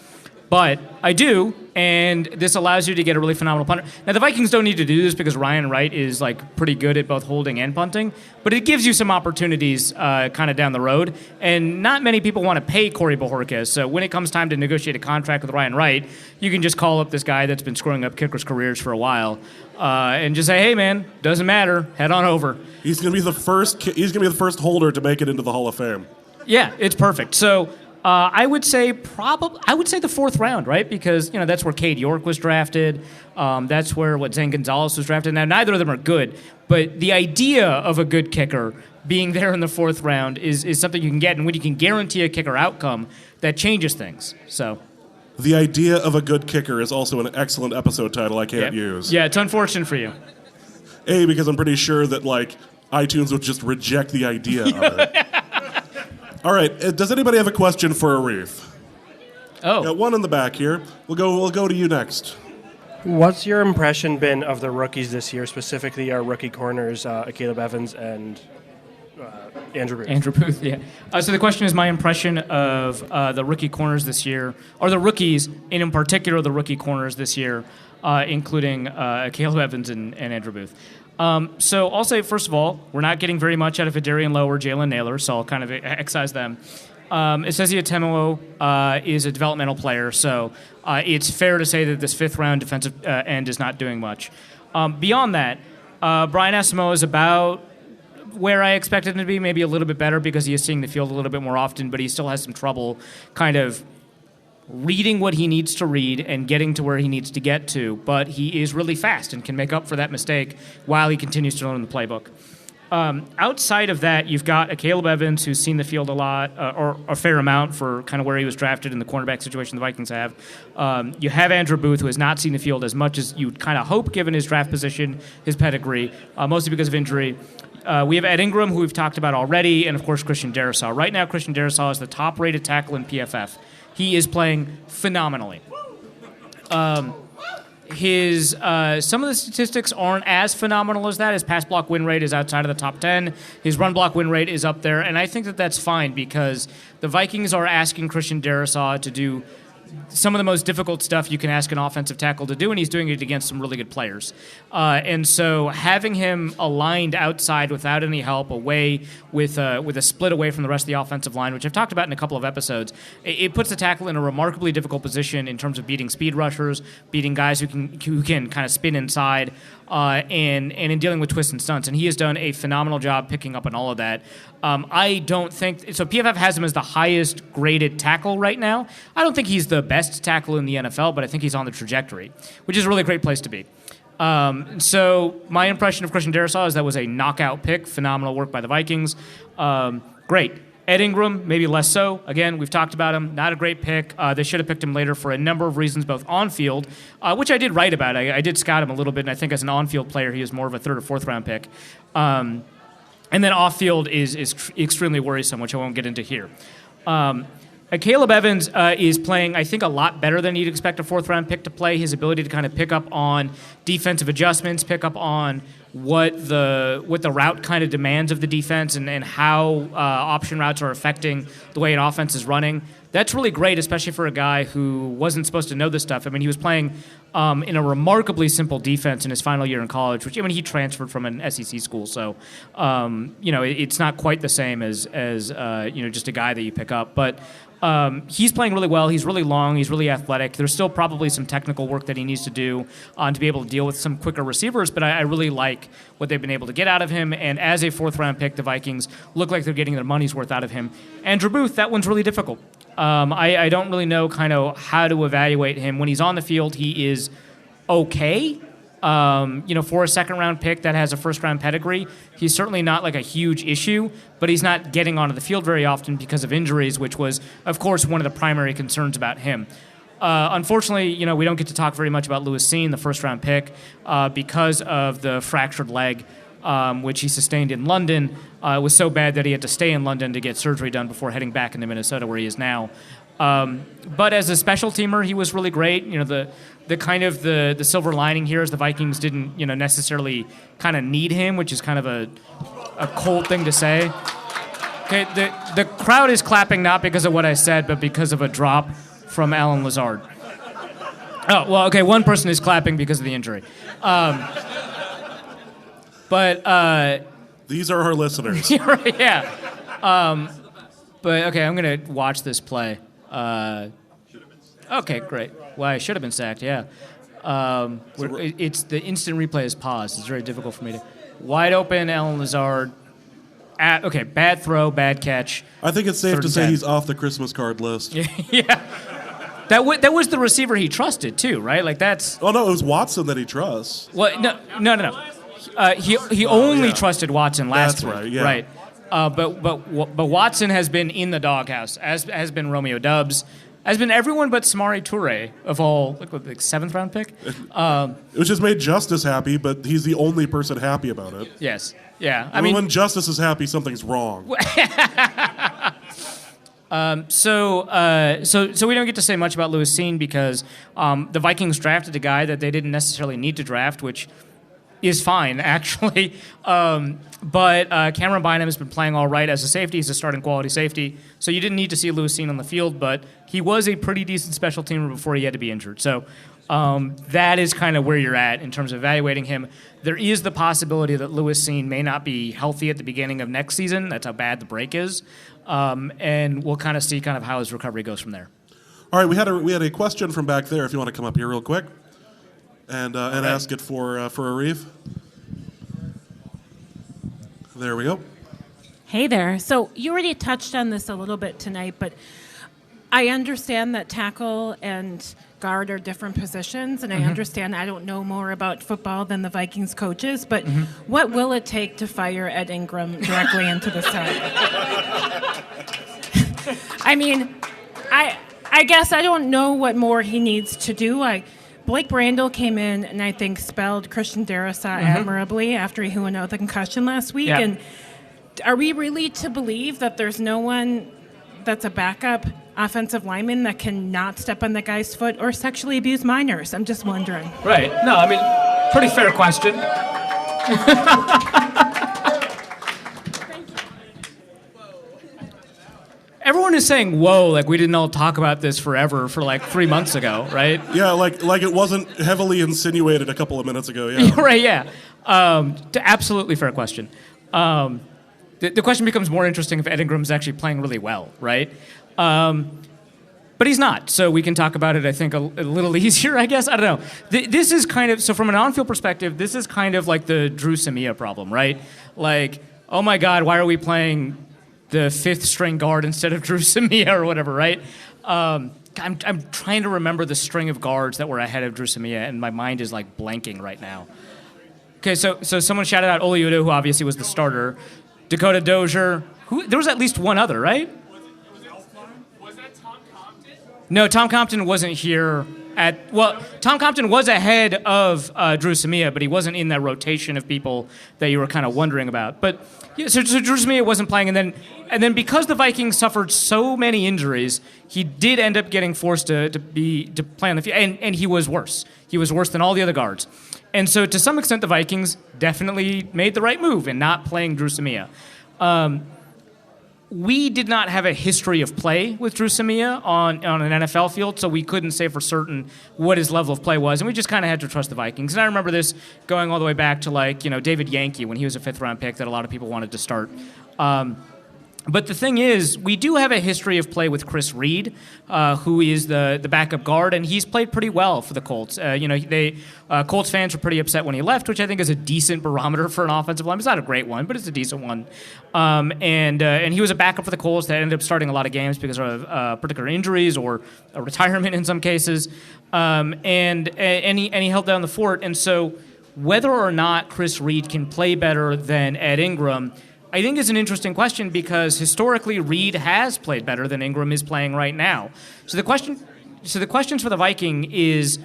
But I do, and this allows you to get a really phenomenal punter. Now, the Vikings don't need to do this because Ryan Wright is, like, pretty good at both holding and punting, but it gives you some opportunities kind of down the road, and not many people want to pay Corey Bojorquez, so when it comes time to negotiate a contract with Ryan Wright, you can just call up this guy that's been screwing up kickers' careers for a while and just say, hey, man, doesn't matter, head on over. He's going to be the first holder to make it into the Hall of Fame. Yeah, it's perfect. So I would say the fourth round, right? Because that's where Cade York was drafted. That's where Zane Gonzalez was drafted. Now neither of them are good, but the idea of a good kicker being there in the fourth round is something you can get, and when you can guarantee a kicker outcome, that changes things. So. The idea of a good kicker is also an excellent episode title I can't use. Yeah, it's unfortunate for you. A, because I'm pretty sure that, like, iTunes would just reject the idea of it. All right, does anybody have a question for Arif? Oh. Got one in the back here. We'll go to you next. What's your impression been of the rookies this year, specifically our rookie corners, Caleb Evans and Andrew Booth? Andrew Booth, yeah. So the question is my impression of the rookie corners this year, or the rookies, and in particular the rookie corners this year, including Caleb Evans and Andrew Booth. So I'll say, first of all, we're not getting very much out of Adarian Lowe or Jalen Naylor, so I'll kind of excise them. Isaiah Temelo is a developmental player, so it's fair to say that this fifth-round defensive end is not doing much. Beyond that, Brian Asamoah is about where I expected him to be, maybe a little bit better because he is seeing the field a little bit more often, but he still has some trouble kind of reading what he needs to read and getting to where he needs to get to, but he is really fast and can make up for that mistake while he continues to learn the playbook. Outside of that, you've got a Caleb Evans who's seen the field a lot, or a fair amount for kind of where he was drafted in the cornerback situation the Vikings have. You have Andrew Booth, who has not seen the field as much as you'd kind of hope given his draft position, his pedigree, mostly because of injury. We have Ed Ingram, who we've talked about already, and of course Christian Darrisaw. Right now, Christian Darrisaw is the top-rated tackle in PFF. He is playing phenomenally. His some of the statistics aren't as phenomenal as that. His pass block win rate is outside of the top 10. His run block win rate is up there, and I think that that's fine because the Vikings are asking Christian Darrisaw to do some of the most difficult stuff you can ask an offensive tackle to do, and he's doing it against some really good players. And so having him aligned outside without any help, away with a split away from the rest of the offensive line, which I've talked about in a couple of episodes, it puts the tackle in a remarkably difficult position in terms of beating speed rushers, beating guys who can kind of spin inside, and in dealing with twists and stunts. And he has done a phenomenal job picking up on all of that. I don't think so. PFF has him as the highest graded tackle right now. I don't think he's the best tackle in the NFL, but I think he's on the trajectory, which is a really great place to be. So my impression of Christian Darrisaw is that was a knockout pick. Phenomenal work by the Vikings. Great. Ed Ingram, maybe less so. Again, we've talked about him. Not a great pick. They should have picked him later for a number of reasons, both on-field, which I did write about. I did scout him a little bit, and I think as an on-field player, he is more of a third or fourth round pick. And then off-field is extremely worrisome, which I won't get into here. Caleb Evans is playing, I think, a lot better than you'd expect a fourth-round pick to play. His ability to kind of pick up on defensive adjustments, pick up on what the route kind of demands of the defense and how option routes are affecting the way an offense is running. That's really great, especially for a guy who wasn't supposed to know this stuff. I mean, he was playing in a remarkably simple defense in his final year in college, which, I mean, he transferred from an SEC school, so, it's not quite the same as just a guy that you pick up. But he's playing really well. He's really long. He's really athletic. There's still probably some technical work that he needs to do to be able to deal with some quicker receivers, but I really like what they've been able to get out of him. And as a fourth-round pick, the Vikings look like they're getting their money's worth out of him. Andrew Booth, that one's really difficult. I don't really know kind of how to evaluate him. When he's on the field, he is okay. For a second-round pick that has a first-round pedigree, he's certainly not like a huge issue, but he's not getting onto the field very often because of injuries, which was, of course, one of the primary concerns about him. Unfortunately, we don't get to talk very much about Lewis Seen, the first-round pick, because of the fractured leg, which he sustained in London. It was so bad that he had to stay in London to get surgery done before heading back into Minnesota, where he is now. But as a special teamer, he was really great. The kind of the silver lining here is the Vikings didn't necessarily kind of need him, which is kind of a cold thing to say. Okay, the crowd is clapping not because of what I said, but because of a drop from Alan Lazard. Oh well, okay. One person is clapping because of the injury, but these are our listeners. Yeah. But okay, I'm gonna watch this play. Okay, great. Well, I should have been sacked, yeah. It's the instant replay is paused. It's very difficult for me to... Wide open, Alan Lazard. Okay, bad throw, bad catch. I think it's safe to say he's off the Christmas card list. Yeah. That was the receiver he trusted, too, right? Like, that's... Oh, no, it was Watson that he trusts. Well, no. He only trusted Watson last week. That's right, yeah. Right. But Watson has been in the doghouse, as has been Romeo Doubs, has been everyone but Samori Toure of all, like seventh-round pick. It was just made Justice happy, but he's the only person happy about it. Yes, yeah. I mean, when Justice is happy, something's wrong. So we don't get to say much about Lewis Seen because the Vikings drafted a guy that they didn't necessarily need to draft, which is fine, actually. But Cameron Bynum has been playing all right as a safety. He's a starting quality safety. So you didn't need to see Lewis Seen on the field, but he was a pretty decent special teamer before he had to be injured. So that is kind of where you're at in terms of evaluating him. There is the possibility that Lewis Seen may not be healthy at the beginning of next season. That's how bad the break is. And we'll kind of see kind of how his recovery goes from there. All right, we had a question from back there, if you want to come up here real quick. And ask it for Arif. There we go. Hey there. So you already touched on this a little bit tonight, but I understand that tackle and guard are different positions, and I understand I don't know more about football than the Vikings coaches, but what will it take to fire Ed Ingram directly into the side? I mean, I guess I don't know what more he needs to do. Blake Brandel came in and I think spelled Christian Darrisaw admirably after he went out with a concussion last week. Yeah. And are we really to believe that there's no one that's a backup offensive lineman that can not step on the guy's foot or sexually abuse minors? I'm just wondering. Right. No, I mean, pretty fair question. Everyone is saying, whoa, like we didn't all talk about this forever for like 3 months ago, right? Yeah, like it wasn't heavily insinuated a couple of minutes ago, yeah. Right, yeah. Absolutely fair question. The question becomes more interesting if Ed Ingram's actually playing really well, right? But he's not, so we can talk about it, I think, a little easier, I guess. I don't know. This is kind of, so from an on-field perspective, this is kind of like the Drew Samia problem, right? Like, oh my God, why are we playing the fifth string guard instead of Drew Samia or whatever, right? I'm trying to remember the string of guards that were ahead of Drew Samia, and my mind is like blanking right now. Okay, so someone shouted out Oliudo, who obviously was the starter. Dakota Dozier. There was at least one other, right? Was that Tom Compton? No, Tom Compton wasn't here Tom Compton was ahead of Drew Samia, but he wasn't in that rotation of people that you were kind of wondering about. But yeah, so Drew Samia wasn't playing, and then because the Vikings suffered so many injuries, he did end up getting forced to play on the field, and he was worse. He was worse than all the other guards. And so to some extent, the Vikings definitely made the right move in not playing Drew Samia. We did not have a history of play with Drew Samia on an NFL field, so we couldn't say for certain what his level of play was, and we just kind of had to trust the Vikings. And I remember this going all the way back to David Yankee when he was a fifth-round pick that a lot of people wanted to start. But the thing is, we do have a history of play with Chris Reed, who is the backup guard, and he's played pretty well for the Colts. Colts fans were pretty upset when he left, which I think is a decent barometer for an offensive lineman. It's not a great one, but it's a decent one. And he was a backup for the Colts that ended up starting a lot of games because of particular injuries or a retirement in some cases. And he held down the fort. And so whether or not Chris Reed can play better than Ed Ingram, I think is an interesting question because historically Reed has played better than Ingram is playing right now. So the questions for the Viking is,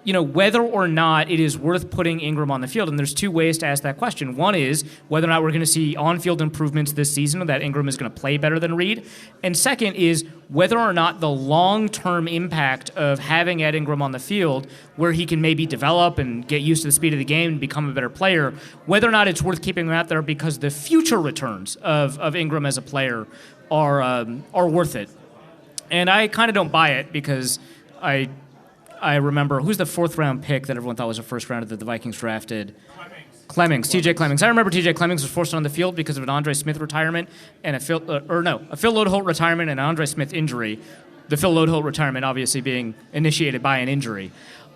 whether or not it is worth putting Ingram on the field. And there's two ways to ask that question. One is whether or not we're going to see on-field improvements this season or that Ingram is going to play better than Reed. And second is whether or not the long-term impact of having Ed Ingram on the field, where he can maybe develop and get used to the speed of the game and become a better player, whether or not it's worth keeping him out there because the future returns of Ingram as a player are worth it. And I kind of don't buy it because I remember, who's the fourth-round pick that everyone thought was a first-rounder that the Vikings drafted? Clemmings, TJ Clemmings. I remember TJ Clemmings was forced on the field because of an Andre Smith retirement and a Phil Lodeholt retirement and an Andre Smith injury. The Phil Lodeholt retirement obviously being initiated by an injury.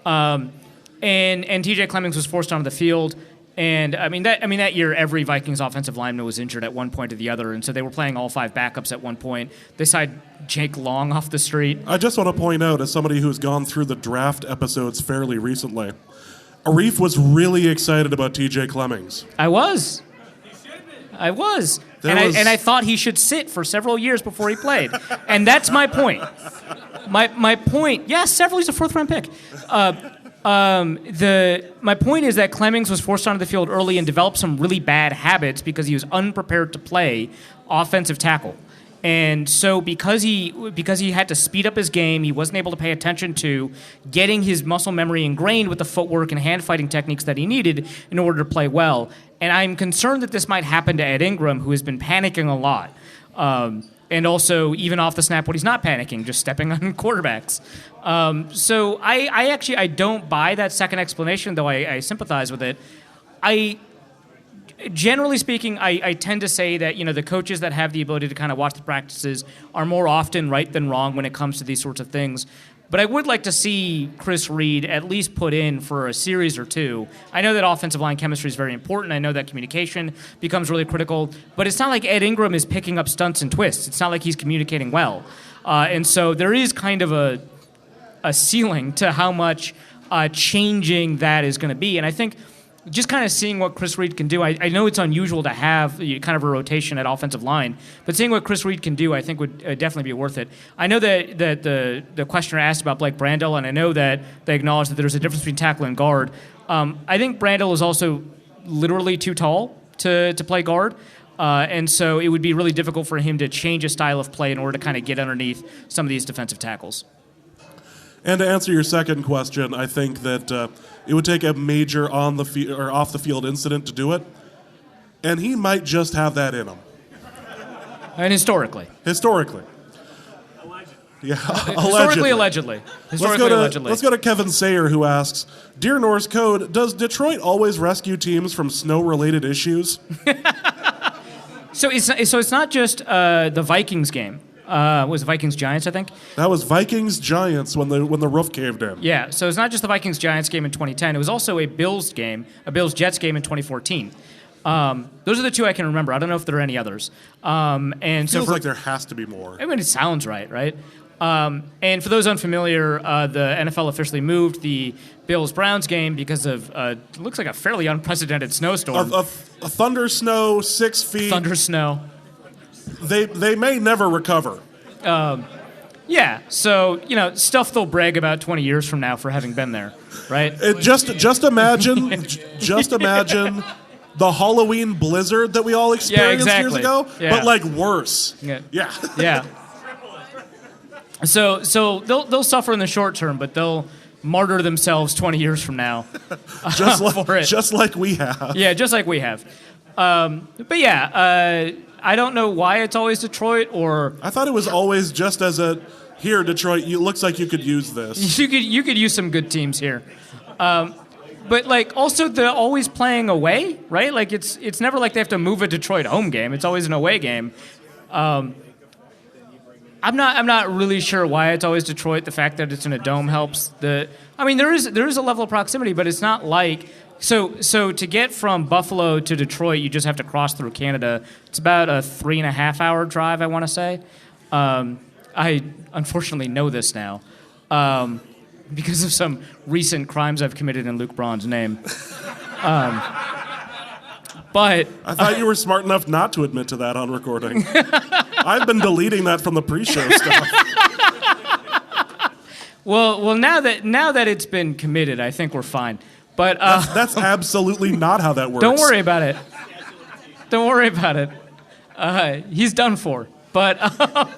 And TJ Clemmings was forced onto the field. And that year, every Vikings offensive lineman was injured at one point or the other, and so they were playing all five backups at one point. They signed Jake Long off the street. I just want to point out, as somebody who's gone through the draft episodes fairly recently, Arif was really excited about TJ Clemmings. I was. And I thought he should sit for several years before he played. And that's my point. My point, he's a fourth-round pick. My point is that Clemmings was forced onto the field early and developed some really bad habits because he was unprepared to play offensive tackle. And so because he had to speed up his game, he wasn't able to pay attention to getting his muscle memory ingrained with the footwork and hand fighting techniques that he needed in order to play well. And I'm concerned that this might happen to Ed Ingram, who has been panicking a lot. And also, even off the snap when he's not panicking, just stepping on quarterbacks. So I don't buy that second explanation, though I sympathize with it. Generally speaking, I tend to say that the coaches that have the ability to kind of watch the practices are more often right than wrong when it comes to these sorts of things. But I would like to see Chris Reed at least put in for a series or two. I know that offensive line chemistry is very important. I know that communication becomes really critical. But it's not like Ed Ingram is picking up stunts and twists. It's not like he's communicating well. And so there is kind of a ceiling to how much changing that is going to be. And I think just kind of seeing what Chris Reed can do, I know it's unusual to have kind of a rotation at offensive line, but seeing what Chris Reed can do, I think would definitely be worth it. I know that the questioner asked about Blake Brandel, and I know that they acknowledged that there's a difference between tackle and guard. I think Brandel is also literally too tall to play guard, and so it would be really difficult for him to change a style of play in order to kind of get underneath some of these defensive tackles. And to answer your second question, I think that it would take a major on the or off the field incident to do it, and he might just have that in him. And historically. Yeah, allegedly. Let's go to Kevin Sayer, who asks, "Dear Norse Code, does Detroit always rescue teams from snow-related issues?" So it's not just the Vikings game. Was it Vikings-Giants, I think? That was Vikings-Giants when the roof caved in. Yeah, so it's not just the Vikings-Giants game in 2010. It was also a Bills-Jets game in 2014. Those are the two I can remember. I don't know if there are any others. And Feels like there has to be more. I mean, it sounds right? And for those unfamiliar, the NFL officially moved the Bills-Browns game because of it looks like a fairly unprecedented snowstorm. A thunder snow, 6 feet. Thunder snow. They may never recover. Yeah, so stuff they'll brag about 20 years from now for having been there, right? Just imagine the Halloween blizzard that we all experienced years ago, but like worse. Yeah. So they'll suffer in the short term, but they'll martyr themselves 20 years from now. Just like we have. Yeah, just like we have. But yeah. I don't know why it's always Detroit, or I thought it was always just as here, Detroit. It looks like you could use this. You could use some good teams here, but like also they're always playing away, right? Like it's never like they have to move a Detroit home game. It's always an away game. I'm not really sure why it's always Detroit. The fact that it's in a dome helps. There is a level of proximity, but it's not like. So to get from Buffalo to Detroit, you just have to cross through Canada. It's about a 3.5-hour drive, I want to say. I unfortunately know this now because of some recent crimes I've committed in Luke Braun's name. But I thought you were smart enough not to admit to that on recording. I've been deleting that from the pre-show stuff. Well, now that it's been committed, I think we're fine. But that's absolutely not how that works. Don't worry about it. He's done for. But I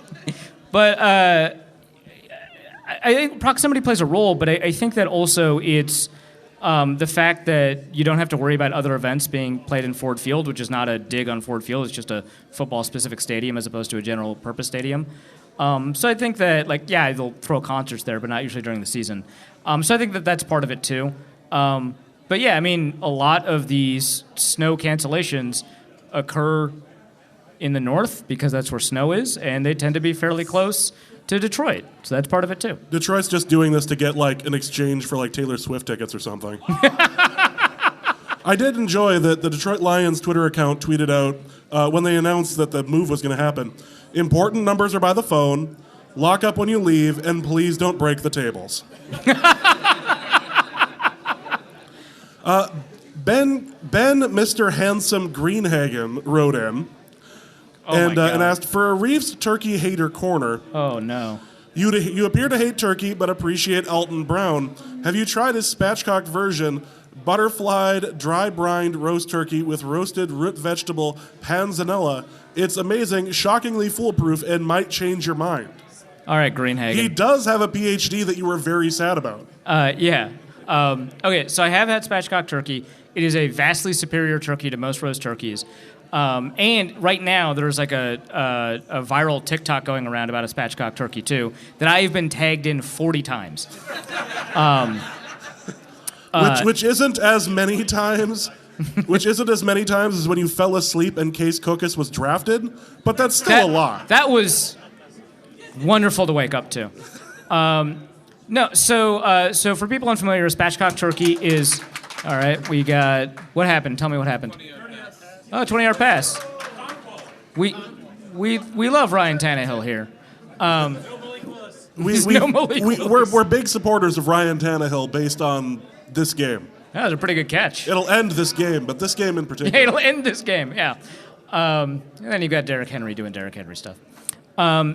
think proximity plays a role. But I think that also it's the fact that you don't have to worry about other events being played in Ford Field, which is not a dig on Ford Field. It's just a football-specific stadium as opposed to a general-purpose stadium. So I think that, they'll throw concerts there, but not usually during the season. So I think that that's part of it too. But yeah, a lot of these snow cancellations occur in the north because that's where snow is, and they tend to be fairly close to Detroit. So that's part of it too. Detroit's just doing this to get an exchange for Taylor Swift tickets or something. I did enjoy that the Detroit Lions Twitter account tweeted out when they announced that the move was going to happen. Important numbers are by the phone. Lock up when you leave, and please don't break the tables. Ben, Mr. Handsome Greenhagen wrote in and asked for a Reeves Turkey hater corner. Oh no! You appear to hate turkey but appreciate Alton Brown. Have you tried his spatchcock version? Butterflied, dry brined roast turkey with roasted root vegetable panzanella. It's amazing, shockingly foolproof, and might change your mind. All right, Greenhagen. He does have a PhD that you were very sad about. Yeah. Okay, so I have had spatchcock turkey. It is a vastly superior turkey to most roast turkeys. And right now, there's a viral TikTok going around about a spatchcock turkey, too, that I've been tagged in 40 times. Which isn't as many times. Which isn't as many times as when you fell asleep and Case Cookus was drafted, but that's still a lot. That was wonderful to wake up to. No, so for people unfamiliar, a spatchcock turkey is, all right, we got, what happened? Tell me what happened. Oh, 20-yard pass. We love Ryan Tannehill here. We're big supporters of Ryan Tannehill based on this game. That was a pretty good catch. It'll end this game, but this game in particular. Yeah, it'll end this game, yeah. And then you've got Derrick Henry doing Derrick Henry stuff.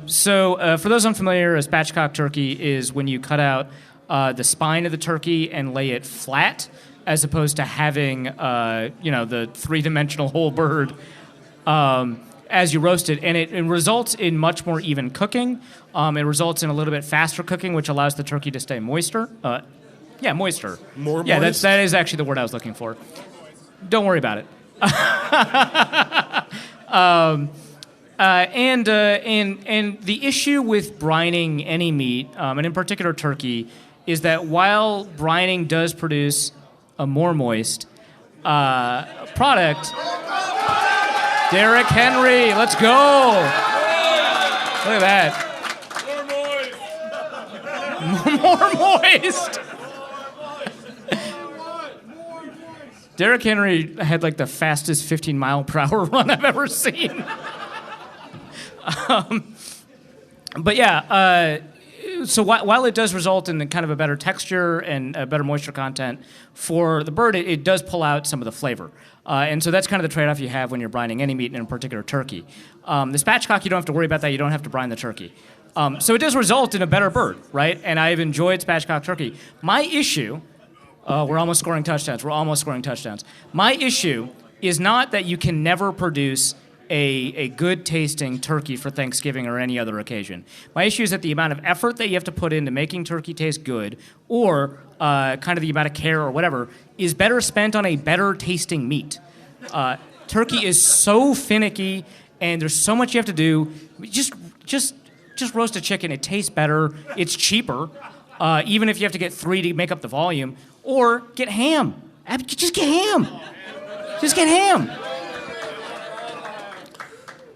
So for those unfamiliar, a spatchcock turkey is when you cut out the spine of the turkey and lay it flat, as opposed to having the three-dimensional whole bird as you roast it. And it results in much more even cooking. It results in a little bit faster cooking, which allows the turkey to stay moister. Moister. More yeah, moist? that is actually the word I was looking for. Don't worry about it. And the issue with brining any meat, and in particular turkey, is that while brining does produce a more moist product, Derrick Henry, let's go! Look at that. More moist. Derrick Henry had like the fastest 15-mile-per-hour run I've ever seen. But yeah, so while it does result in kind of a better texture and a better moisture content for the bird, it does pull out some of the flavor. And so that's kind of the trade-off you have when you're brining any meat, and in particular turkey. The spatchcock, you don't have to worry about that. You don't have to brine the turkey. So it does result in a better bird, right? And I've enjoyed spatchcock turkey. My issue, we're almost scoring touchdowns. My issue is not that you can never produce a good-tasting turkey for Thanksgiving or any other occasion. My issue is that the amount of effort that you have to put into making turkey taste good, or kind of the amount of care or whatever, is better spent on a better-tasting meat. Turkey is so finicky, and there's so much you have to do. Just roast a chicken. It tastes better. It's cheaper, even if you have to get 3 to make up the volume. Or get ham. Just get ham. Just get ham.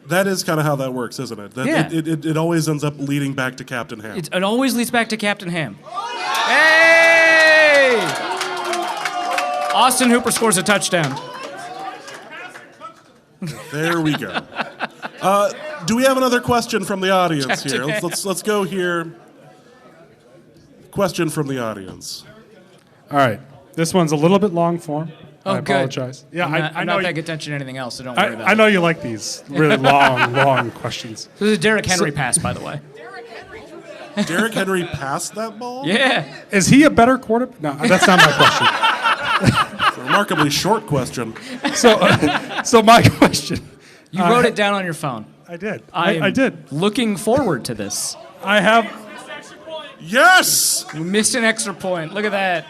That is kind of how that works, isn't it? Yeah. It always ends up leading back to Captain Ham. It always leads back to Captain Ham. Hey! Austin Hooper scores a touchdown. There we go. Do we have another question from the audience here? Let's go here. Question from the audience. All right. This one's a little bit long form. Oh, I apologize. Good. Yeah, I'm not paying attention to anything else, so don't worry about it. I know you like these really long questions. This is a Derrick Henry pass, by the way. Derrick Henry passed that ball? Yeah. Is he a better quarterback? No, that's not my question. It's a remarkably short question. So my question. You wrote it down on your phone. I did. I did. Looking forward to this. I have Yes! You missed an extra point. Look at that.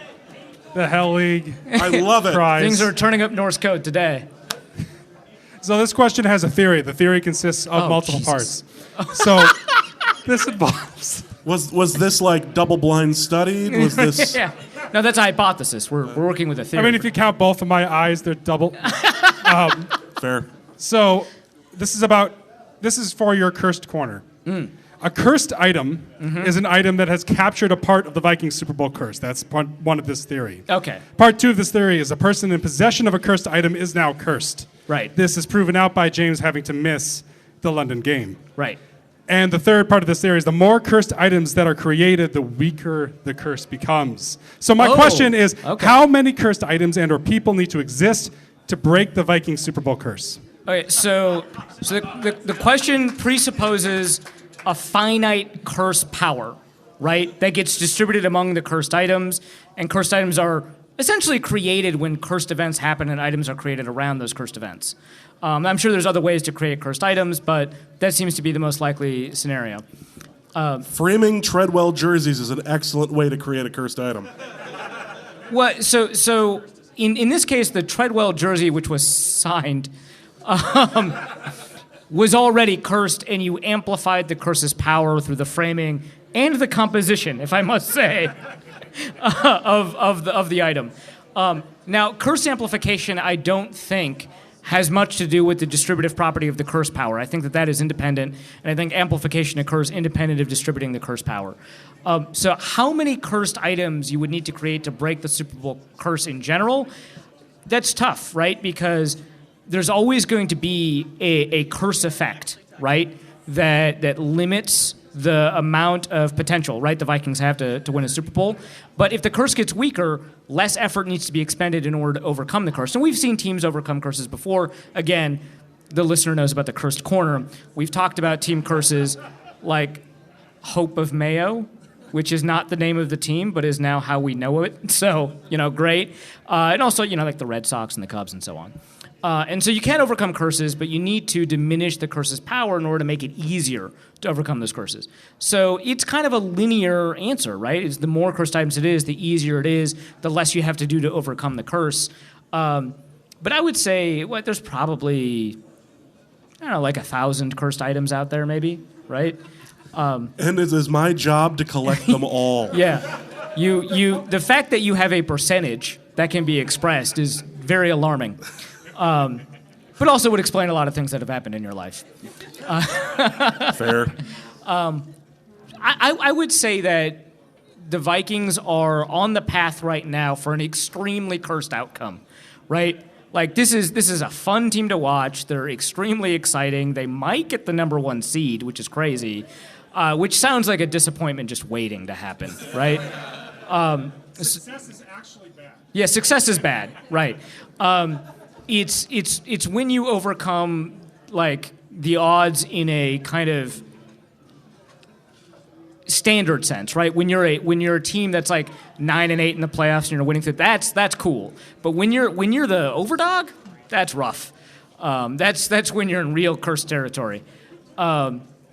the Hell League I love it. prize. Things are turning up Norse code today. So this question has a theory. The theory consists of multiple Jesus. parts. So this involves. Was this like double blind studied? Was this? Yeah. No, that's a hypothesis. We're working with a theory. I mean, if you count both of my eyes, they're double. Fair. So this is for your cursed corner. A cursed item is an item that has captured a part of the Vikings Super Bowl curse. That's part one of this theory. Okay. Part two of this theory is a person in possession of a cursed item is now cursed. Right. This is proven out by James having to miss the London game. Right. And the third part of this theory is the more cursed items that are created, the weaker the curse becomes. So my question is, how many cursed items and or people need to exist to break the Vikings Super Bowl curse? Okay, so the question presupposes a finite curse power, right? That gets distributed among the cursed items, and cursed items are essentially created when cursed events happen, and items are created around those cursed events. I'm sure there's other ways to create cursed items, but that seems to be the most likely scenario. Framing Treadwell jerseys is an excellent way to create a cursed item. What? So in this case, the Treadwell jersey, which was signed, was already cursed, and you amplified the curse's power through the framing and the composition, if I must say, of the item. Now, curse amplification, I don't think, has much to do with the distributive property of the curse power. I think that is independent, and I think amplification occurs independent of distributing the curse power. So how many cursed items you would need to create to break the Super Bowl curse in general, that's tough, right? Because there's always going to be a curse effect, right, that limits the amount of potential, right, the Vikings have to win a Super Bowl. But if the curse gets weaker, less effort needs to be expended in order to overcome the curse. And we've seen teams overcome curses before. Again, the listener knows about the cursed corner. We've talked about team curses like Hope of Mayo, which is not the name of the team, but is now how we know it. So, great. And also, like the Red Sox and the Cubs and so on. And so you can overcome curses, but you need to diminish the curse's power in order to make it easier to overcome those curses. So it's kind of a linear answer, right? It's the more cursed items it is, the easier it is, the less you have to do to overcome the curse. But I would say there's probably, like 1,000 cursed items out there maybe, right? And it is my job to collect them all. Yeah. The fact that you have a percentage that can be expressed is very alarming. But also would explain a lot of things that have happened in your life. Fair. I would say that the Vikings are on the path right now for an extremely cursed outcome, right? Like, this is a fun team to watch. They're extremely exciting. They might get the number 1 seed, which is crazy, which sounds like a disappointment just waiting to happen, right? Success is actually bad. Yeah, success is bad, right? It's when you overcome like the odds in a kind of standard sense, right? When you're a team that's like 9-8 in the playoffs and you're winning through, that's cool. But when you're the overdog, that's rough. That's when you're in real curse territory.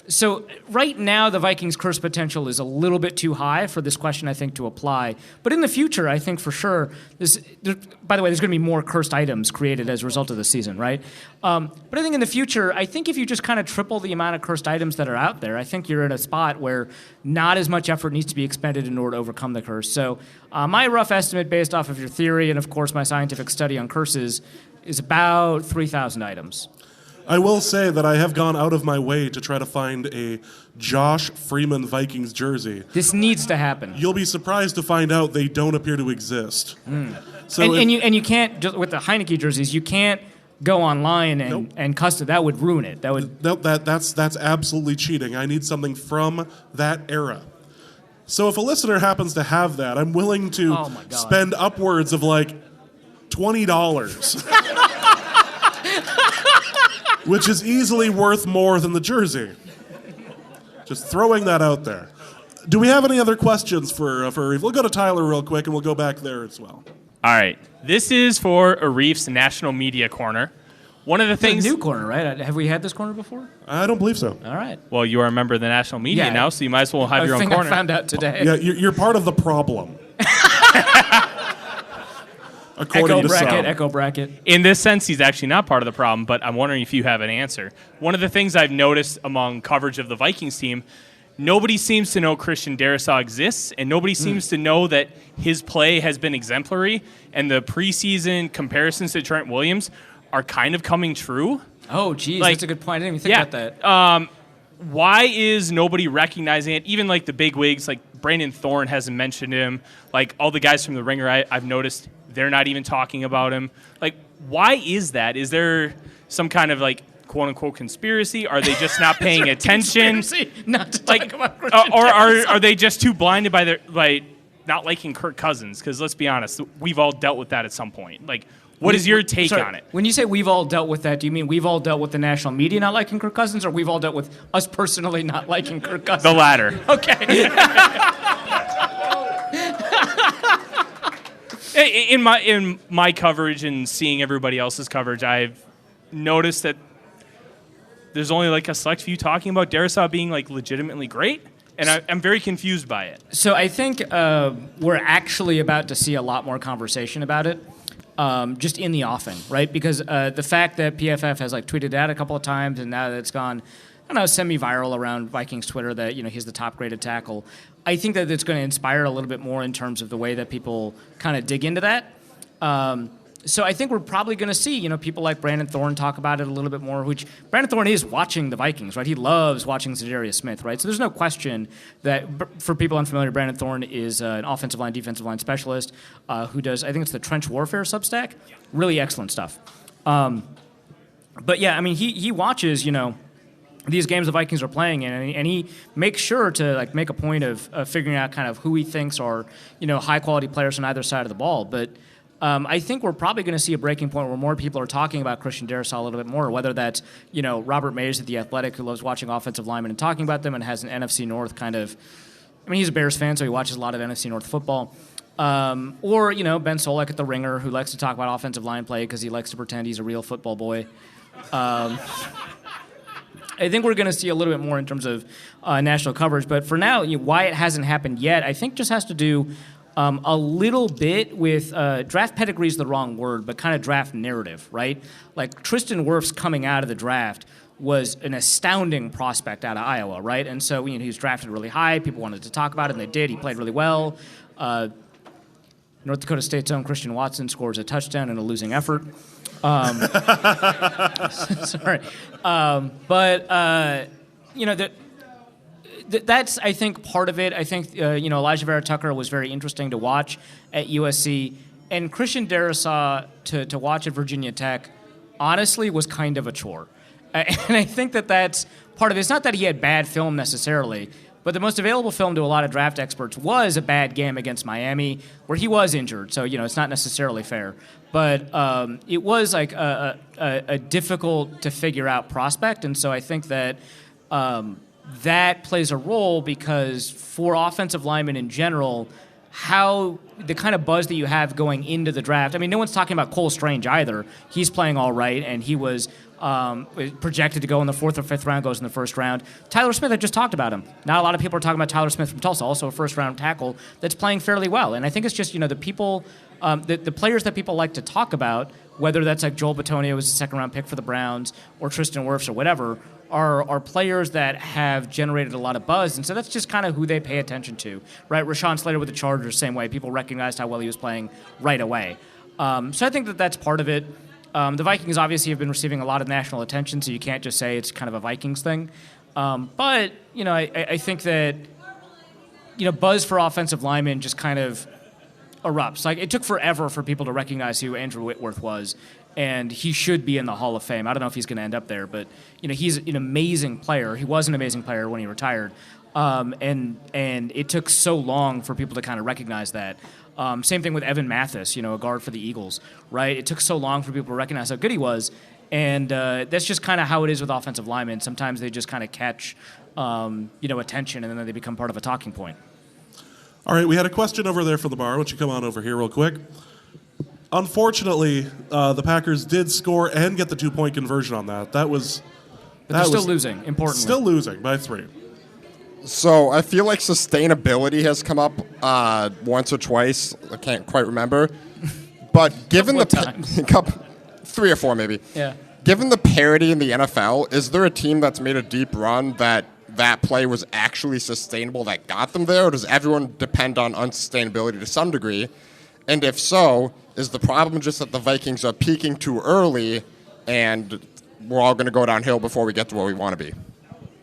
So right now, the Vikings' curse potential is a little bit too high for this question, I think, to apply. But in the future, I think for sure, by the way, there's going to be more cursed items created as a result of the season, right? But I think in the future, I think if you just kind of triple the amount of cursed items that are out there, I think you're in a spot where not as much effort needs to be expended in order to overcome the curse. So my rough estimate based off of your theory and, of course, my scientific study on curses is about 3,000 items. I will say that I have gone out of my way to try to find a Josh Freeman Vikings jersey. This needs to happen. You'll be surprised to find out they don't appear to exist. So and you can't, just with the Heineke jerseys, you can't go online and custom. That would ruin it. That's absolutely cheating. I need something from that era. So if a listener happens to have that, I'm willing to spend upwards of like $20. Which is easily worth more than the jersey. Just throwing that out there. Do we have any other questions for Arif? We'll go to Tyler real quick, and we'll go back there as well. All right. This is for Arif's National Media Corner. One of the things... It's a new corner, right? Have we had this corner before? I don't believe so. All right. Well, you are a member of the national media now, so you might as well have your own corner. I found out today. Yeah, you're part of the problem. Echo bracket. In this sense, he's actually not part of the problem, but I'm wondering if you have an answer. One of the things I've noticed among coverage of the Vikings team, nobody seems to know Christian Darrisaw exists, and nobody seems to know that his play has been exemplary, and the preseason comparisons to Trent Williams are kind of coming true. Oh, geez, that's a good point. I didn't even think about that. Why is nobody recognizing it? Even like the big wigs, like Brandon Thorne hasn't mentioned him. Like all the guys from The Ringer, I've noticed they're not even talking about him. Like, why is that? Is there some kind of like quote unquote conspiracy? Are they just not paying attention? Not to talk about or are they just too blinded by not liking Kirk Cousins? Because let's be honest, we've all dealt with that at some point. Like, what is your take on it? When you say we've all dealt with that, do you mean we've all dealt with the national media not liking Kirk Cousins, or we've all dealt with us personally not liking Kirk Cousins? The latter. Okay. In my coverage and seeing everybody else's coverage, I've noticed that there's only like a select few talking about Darrisaw being like legitimately great, and I'm very confused by it. So I think we're actually about to see a lot more conversation about it, just in the offing, right? Because the fact that PFF has like tweeted out a couple of times, and now that it's gone, I don't know, semi-viral around Vikings Twitter that he's the top-graded tackle. I think that it's going to inspire a little bit more in terms of the way that people kind of dig into that. So I think we're probably going to see, people like Brandon Thorne talk about it a little bit more, which Brandon Thorne is watching the Vikings, right? He loves watching Za'Darius Smith, right? So there's no question that, for people unfamiliar, Brandon Thorne is an offensive line, defensive line specialist who does, I think it's the Trench Warfare Substack. Really excellent stuff. But yeah, I mean, he watches, these games the Vikings are playing in, and he makes sure to make a point of figuring out kind of who he thinks are, high quality players on either side of the ball. But I think we're probably going to see a breaking point where more people are talking about Christian Darrisaw a little bit more, whether that's, Robert Mays at The Athletic, who loves watching offensive linemen and talking about them and has an NFC North kind of, he's a Bears fan, so he watches a lot of NFC North football. Or, Ben Solak at The Ringer, who likes to talk about offensive line play because he likes to pretend he's a real football boy. I think we're going to see a little bit more in terms of national coverage. But for now, why it hasn't happened yet, I think just has to do a little bit with draft pedigree is the wrong word, but kind of draft narrative, right? Like Tristan Wirfs coming out of the draft was an astounding prospect out of Iowa, right? And so he was drafted really high. People wanted to talk about it, and they did. He played really well. North Dakota State's own Christian Watson scores a touchdown in a losing effort. Sorry. That's, I think, part of it. I think, Elijah Vera Tucker was very interesting to watch at USC. And Christian Darrisaw to watch at Virginia Tech, honestly, was kind of a chore. And I think that's part of it. It's not that he had bad film necessarily, but the most available film to a lot of draft experts was a bad game against Miami, where he was injured. So, it's not necessarily fair. But it was like a difficult to figure out prospect. And so I think that that plays a role because for offensive linemen in general, how the kind of buzz that you have going into the draft. No one's talking about Cole Strange either. He's playing all right, and he was projected to go in the 4th or 5th round, goes in the 1st round. Tyler Smith, I just talked about him. Not a lot of people are talking about Tyler Smith from Tulsa, also a 1st-round tackle that's playing fairly well. And I think it's just, the people, the players that people like to talk about, whether that's like Joel Bitonio was a 2nd-round pick for the Browns or Tristan Wirfs or whatever, are players that have generated a lot of buzz, and so that's just kind of who they pay attention to, right? Rashawn Slater with the Chargers, same way. People recognized how well he was playing right away. So I think that's part of it. The Vikings obviously have been receiving a lot of national attention, so you can't just say it's kind of a Vikings thing. But, I think that, buzz for offensive linemen just kind of erupts. Like, it took forever for people to recognize who Andrew Whitworth was, and he should be in the Hall of Fame. I don't know if he's going to end up there, but, he's an amazing player. He was an amazing player when he retired. And it took so long for people to kind of recognize that. Same thing with Evan Mathis, a guard for the Eagles, right? It took so long for people to recognize how good he was, and that's just kind of how it is with offensive linemen. Sometimes they just kind of catch, attention, and then they become part of a talking point. All right, we had a question over there from the bar. Why don't you come on over here real quick? Unfortunately, the Packers did score and get the 2-point conversion on that. But they're still losing, importantly. Still losing by 3. So I feel like sustainability has come up once or twice. I can't quite remember. But given the 3 or 4 maybe. Yeah. Given the parity in the NFL, is there a team that's made a deep run that play was actually sustainable that got them there, or does everyone depend on unsustainability to some degree? And if so, is the problem just that the Vikings are peaking too early and we're all going to go downhill before we get to where we want to be?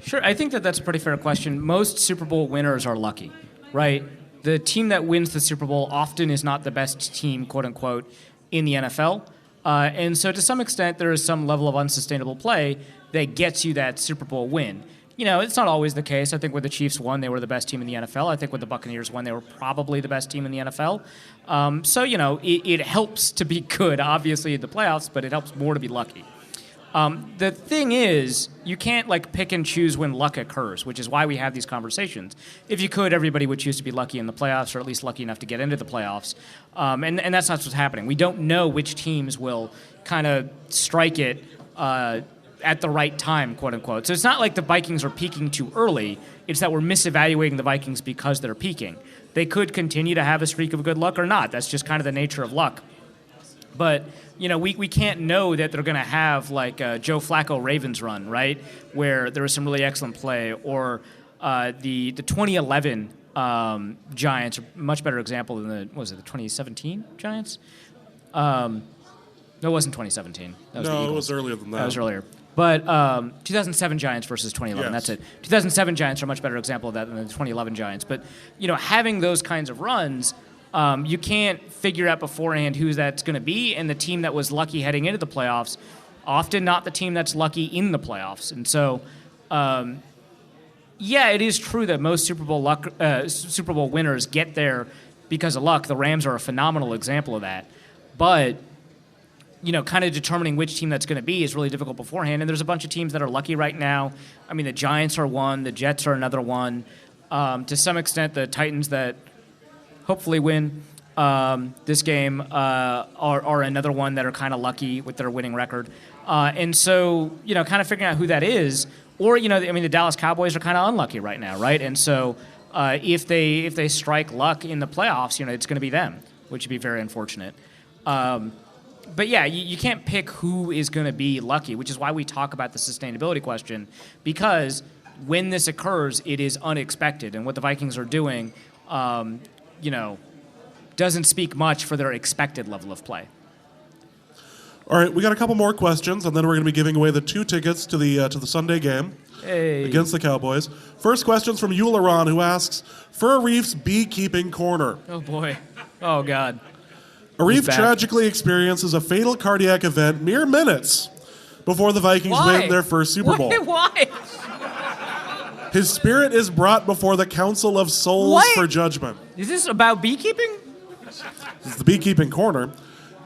Sure, I think that's a pretty fair question. Most Super Bowl winners are lucky, right? The team that wins the Super Bowl often is not the best team, quote unquote, in the NFL. And so to some extent, there is some level of unsustainable play that gets you that Super Bowl win. It's not always the case. I think when the Chiefs won, they were the best team in the NFL. I think when the Buccaneers won, they were probably the best team in the NFL. So, it helps to be good, obviously, in the playoffs, but it helps more to be lucky. The thing is, you can't pick and choose when luck occurs, which is why we have these conversations. If you could, everybody would choose to be lucky in the playoffs, or at least lucky enough to get into the playoffs. And that's not what's happening. We don't know which teams will kind of strike it at the right time, quote unquote. So it's not like the Vikings are peaking too early. It's that we're misevaluating the Vikings because they're peaking. They could continue to have a streak of good luck or not. That's just kind of the nature of luck. But, we can't know that they're going to have Joe Flacco Ravens run, right, where there was some really excellent play, or the 2011 Giants, a much better example than the 2017 Giants? No, it wasn't 2017. That was the No, it Eagles. was earlier than that. That was earlier. But 2007 Giants versus 2011. Yes. That's it. 2007 Giants are a much better example of that than the 2011 Giants. But having those kinds of runs, you can't figure out beforehand who that's going to be. And the team that was lucky heading into the playoffs, often not the team that's lucky in the playoffs. And so, it is true that most Super Bowl winners get there because of luck. The Rams are a phenomenal example of that. But kind of determining which team that's going to be is really difficult beforehand. And there's a bunch of teams that are lucky right now. I mean, the Giants are one. The Jets are another one. To some extent, the Titans that hopefully win this game are another one that are kind of lucky with their winning record. And so, kind of figuring out who that is. Or, the Dallas Cowboys are kind of unlucky right now, right? And so if they strike luck in the playoffs, it's going to be them, which would be very unfortunate. But yeah, you can't pick who is going to be lucky, which is why we talk about the sustainability question, because when this occurs, it is unexpected. And what the Vikings are doing, doesn't speak much for their expected level of play. All right, we got a couple more questions, and then we're going to be giving away the 2 tickets to the Sunday game against the Cowboys. First question's from Eularon, who asks, for Arif's beekeeping corner. Oh, boy. Oh, God. Arif tragically experiences a fatal cardiac event mere minutes before the Vikings win their first Super Bowl. Why? His spirit is brought before the Council of Souls for judgment. Is this about beekeeping? This is the beekeeping corner.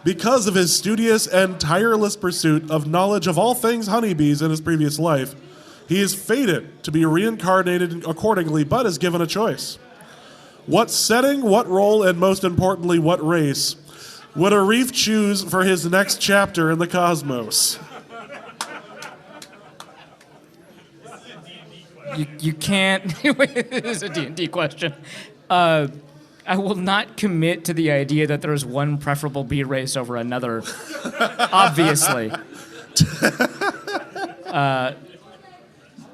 Because of his studious and tireless pursuit of knowledge of all things honeybees in his previous life, he is fated to be reincarnated accordingly, but is given a choice. What setting, what role, and most importantly, what race would Arif choose for his next chapter in the cosmos? You can't. This is a D&D question. I will not commit to the idea that there's one preferable bee race over another, obviously.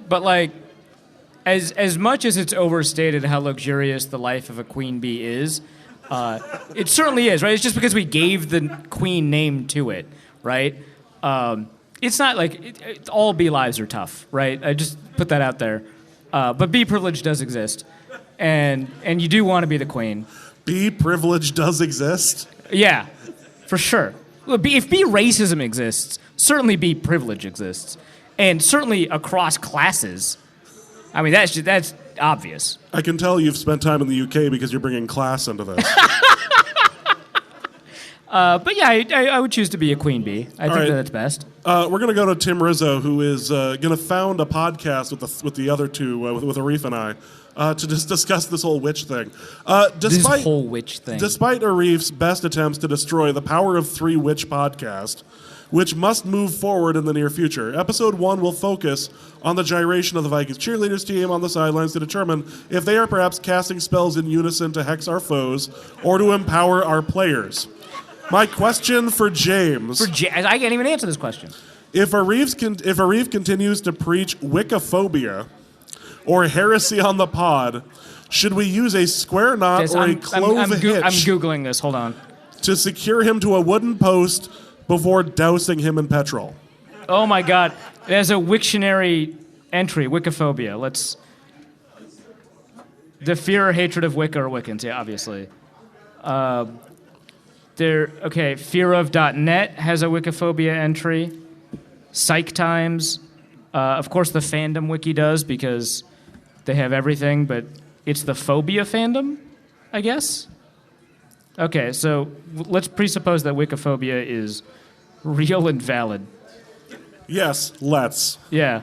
But as much as it's overstated how luxurious the life of a queen bee is, it certainly is, right? It's just because we gave the queen name to it, right? It's not like all bee lives are tough, right? I just put that out there. But bee privilege does exist, and you do want to be the queen. Bee privilege does exist? Yeah, for sure. Well, if bee racism exists, certainly bee privilege exists, and certainly across classes. I mean, that's obvious. I can tell you've spent time in the UK because you're bringing class into this. But yeah, I would choose to be a queen bee. I think that's best. We're going to go to Tim Rizzo, who is going to found a podcast with the other two, with Arif and I, to just discuss this whole witch thing. This whole witch thing. Despite Arif's best attempts to destroy the Power of Three Witch podcast, which must move forward in the near future, Episode 1 will focus on the gyration of the Vikings cheerleaders team on the sidelines to determine if they are perhaps casting spells in unison to hex our foes or to empower our players. My question for James. I can't even answer this question. If Arif continues to preach Wiccaphobia or heresy on the pod, should we use a square knot or a clove hitch? I'm Googling this. Hold on. To secure him to a wooden post before dousing him in petrol? Oh, my God. There's a Wiktionary entry, Wiccaphobia. The fear or hatred of Wicca or Wiccans, yeah, obviously. Fearof.net has a Wiccaphobia entry. Psych Times. Of course, the fandom wiki does because they have everything, but it's the phobia fandom, I guess? Okay, so let's presuppose that Wiccaphobia is real and valid. Yes, let's. Yeah.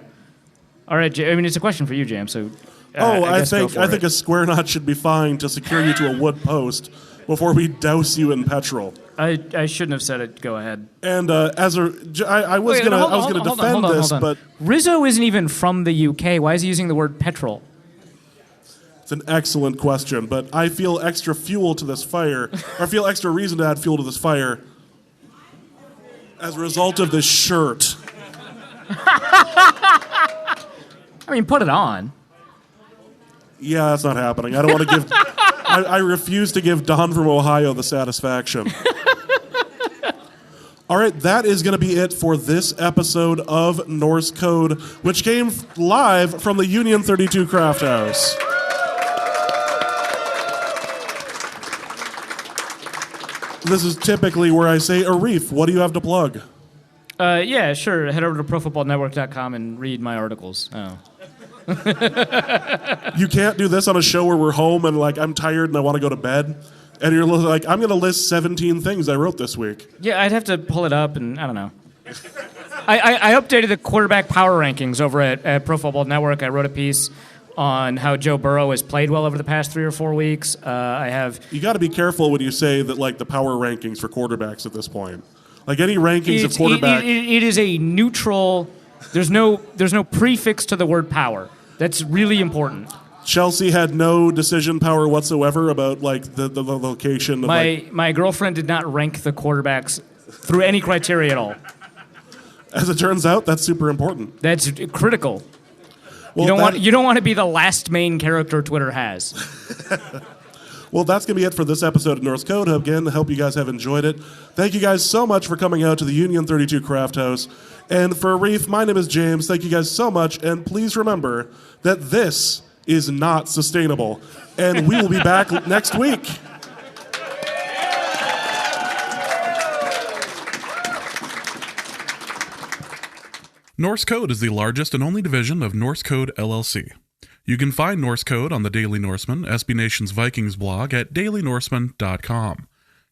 All right, it's a question for you, James. So, I think a square knot should be fine to secure you to a wood post before we douse you in petrol. I shouldn't have said it. Go ahead. And I was gonna defend this, but Rizzo isn't even from the UK. Why is he using the word petrol? It's an excellent question, but I feel extra fuel to this fire, or I feel extra reason to add fuel to this fire as a result of this shirt. I mean, put it on. Yeah, that's not happening. I don't want to give... I refuse to give Don from Ohio the satisfaction. All right, that is going to be it for this episode of Norse Code, which came live from the Union 32 Craft House. This is typically where I say, Arif, what do you have to plug? Yeah, sure. Head over to profootballnetwork.com and read my articles. Oh. You can't do this on a show where we're home and like I'm tired and I want to go to bed. And you're like, I'm going to list 17 things I wrote this week. Yeah, I'd have to pull it up, and I don't know. I updated the quarterback power rankings over at Pro Football Network. I wrote a piece on how Joe Burrow has played well over the past 3 or 4 weeks. You got to be careful when you say that, like, the power rankings for quarterbacks at this point. Like, any rankings of quarterback... It is a neutral... There's no prefix to the word power. That's really important. Chelsea had no decision power whatsoever about like the location of my girlfriend did not rank the quarterbacks through any criteria at all. As it turns out, that's super important. That's critical. Well, you don't want to be the last main character Twitter has. Well, that's going to be it for this episode of Norse Code. Again, I hope you guys have enjoyed it. Thank you guys so much for coming out to the Union 32 Craft House. And for Arif, my name is James. Thank you guys so much. And please remember that this is not sustainable. And we will be back next week. Norse Code is the largest and only division of Norse Code LLC. You can find Norse Code on the Daily Norseman, SB Nation's Vikings blog, at dailynorseman.com.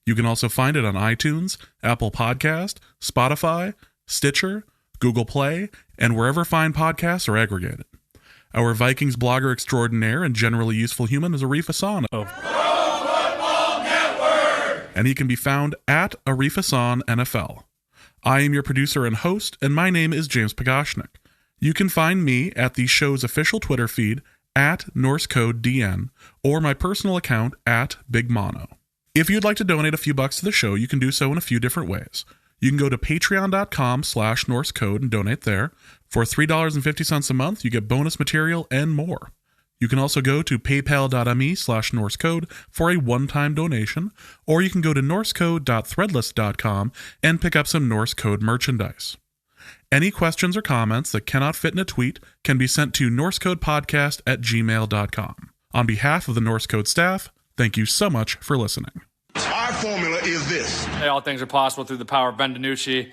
You can also find it on iTunes, Apple Podcast, Spotify, Stitcher, Google Play, and wherever fine podcasts are aggregated. Our Vikings blogger extraordinaire and generally useful human is Arif Hassan of Pro Football Network, and he can be found at Arif Hassan NFL. I am your producer and host, and my name is James Pagashnik. You can find me at the show's official Twitter feed at NorseCodeDN or my personal account at Big Mono. If you'd like to donate a few bucks to the show, you can do so in a few different ways. You can go to patreon.com/NorseCode and donate there. For $3.50 a month, you get bonus material and more. You can also go to paypal.me/NorseCode for a one-time donation, or you can go to norsecode.threadless.com and pick up some Norse Code merchandise. Any questions or comments that cannot fit in a tweet can be sent to norsecodepodcast@gmail.com. On behalf of the Norse Code staff, thank you so much for listening. Our formula is this. Hey, all things are possible through the power of Ben DiNucci.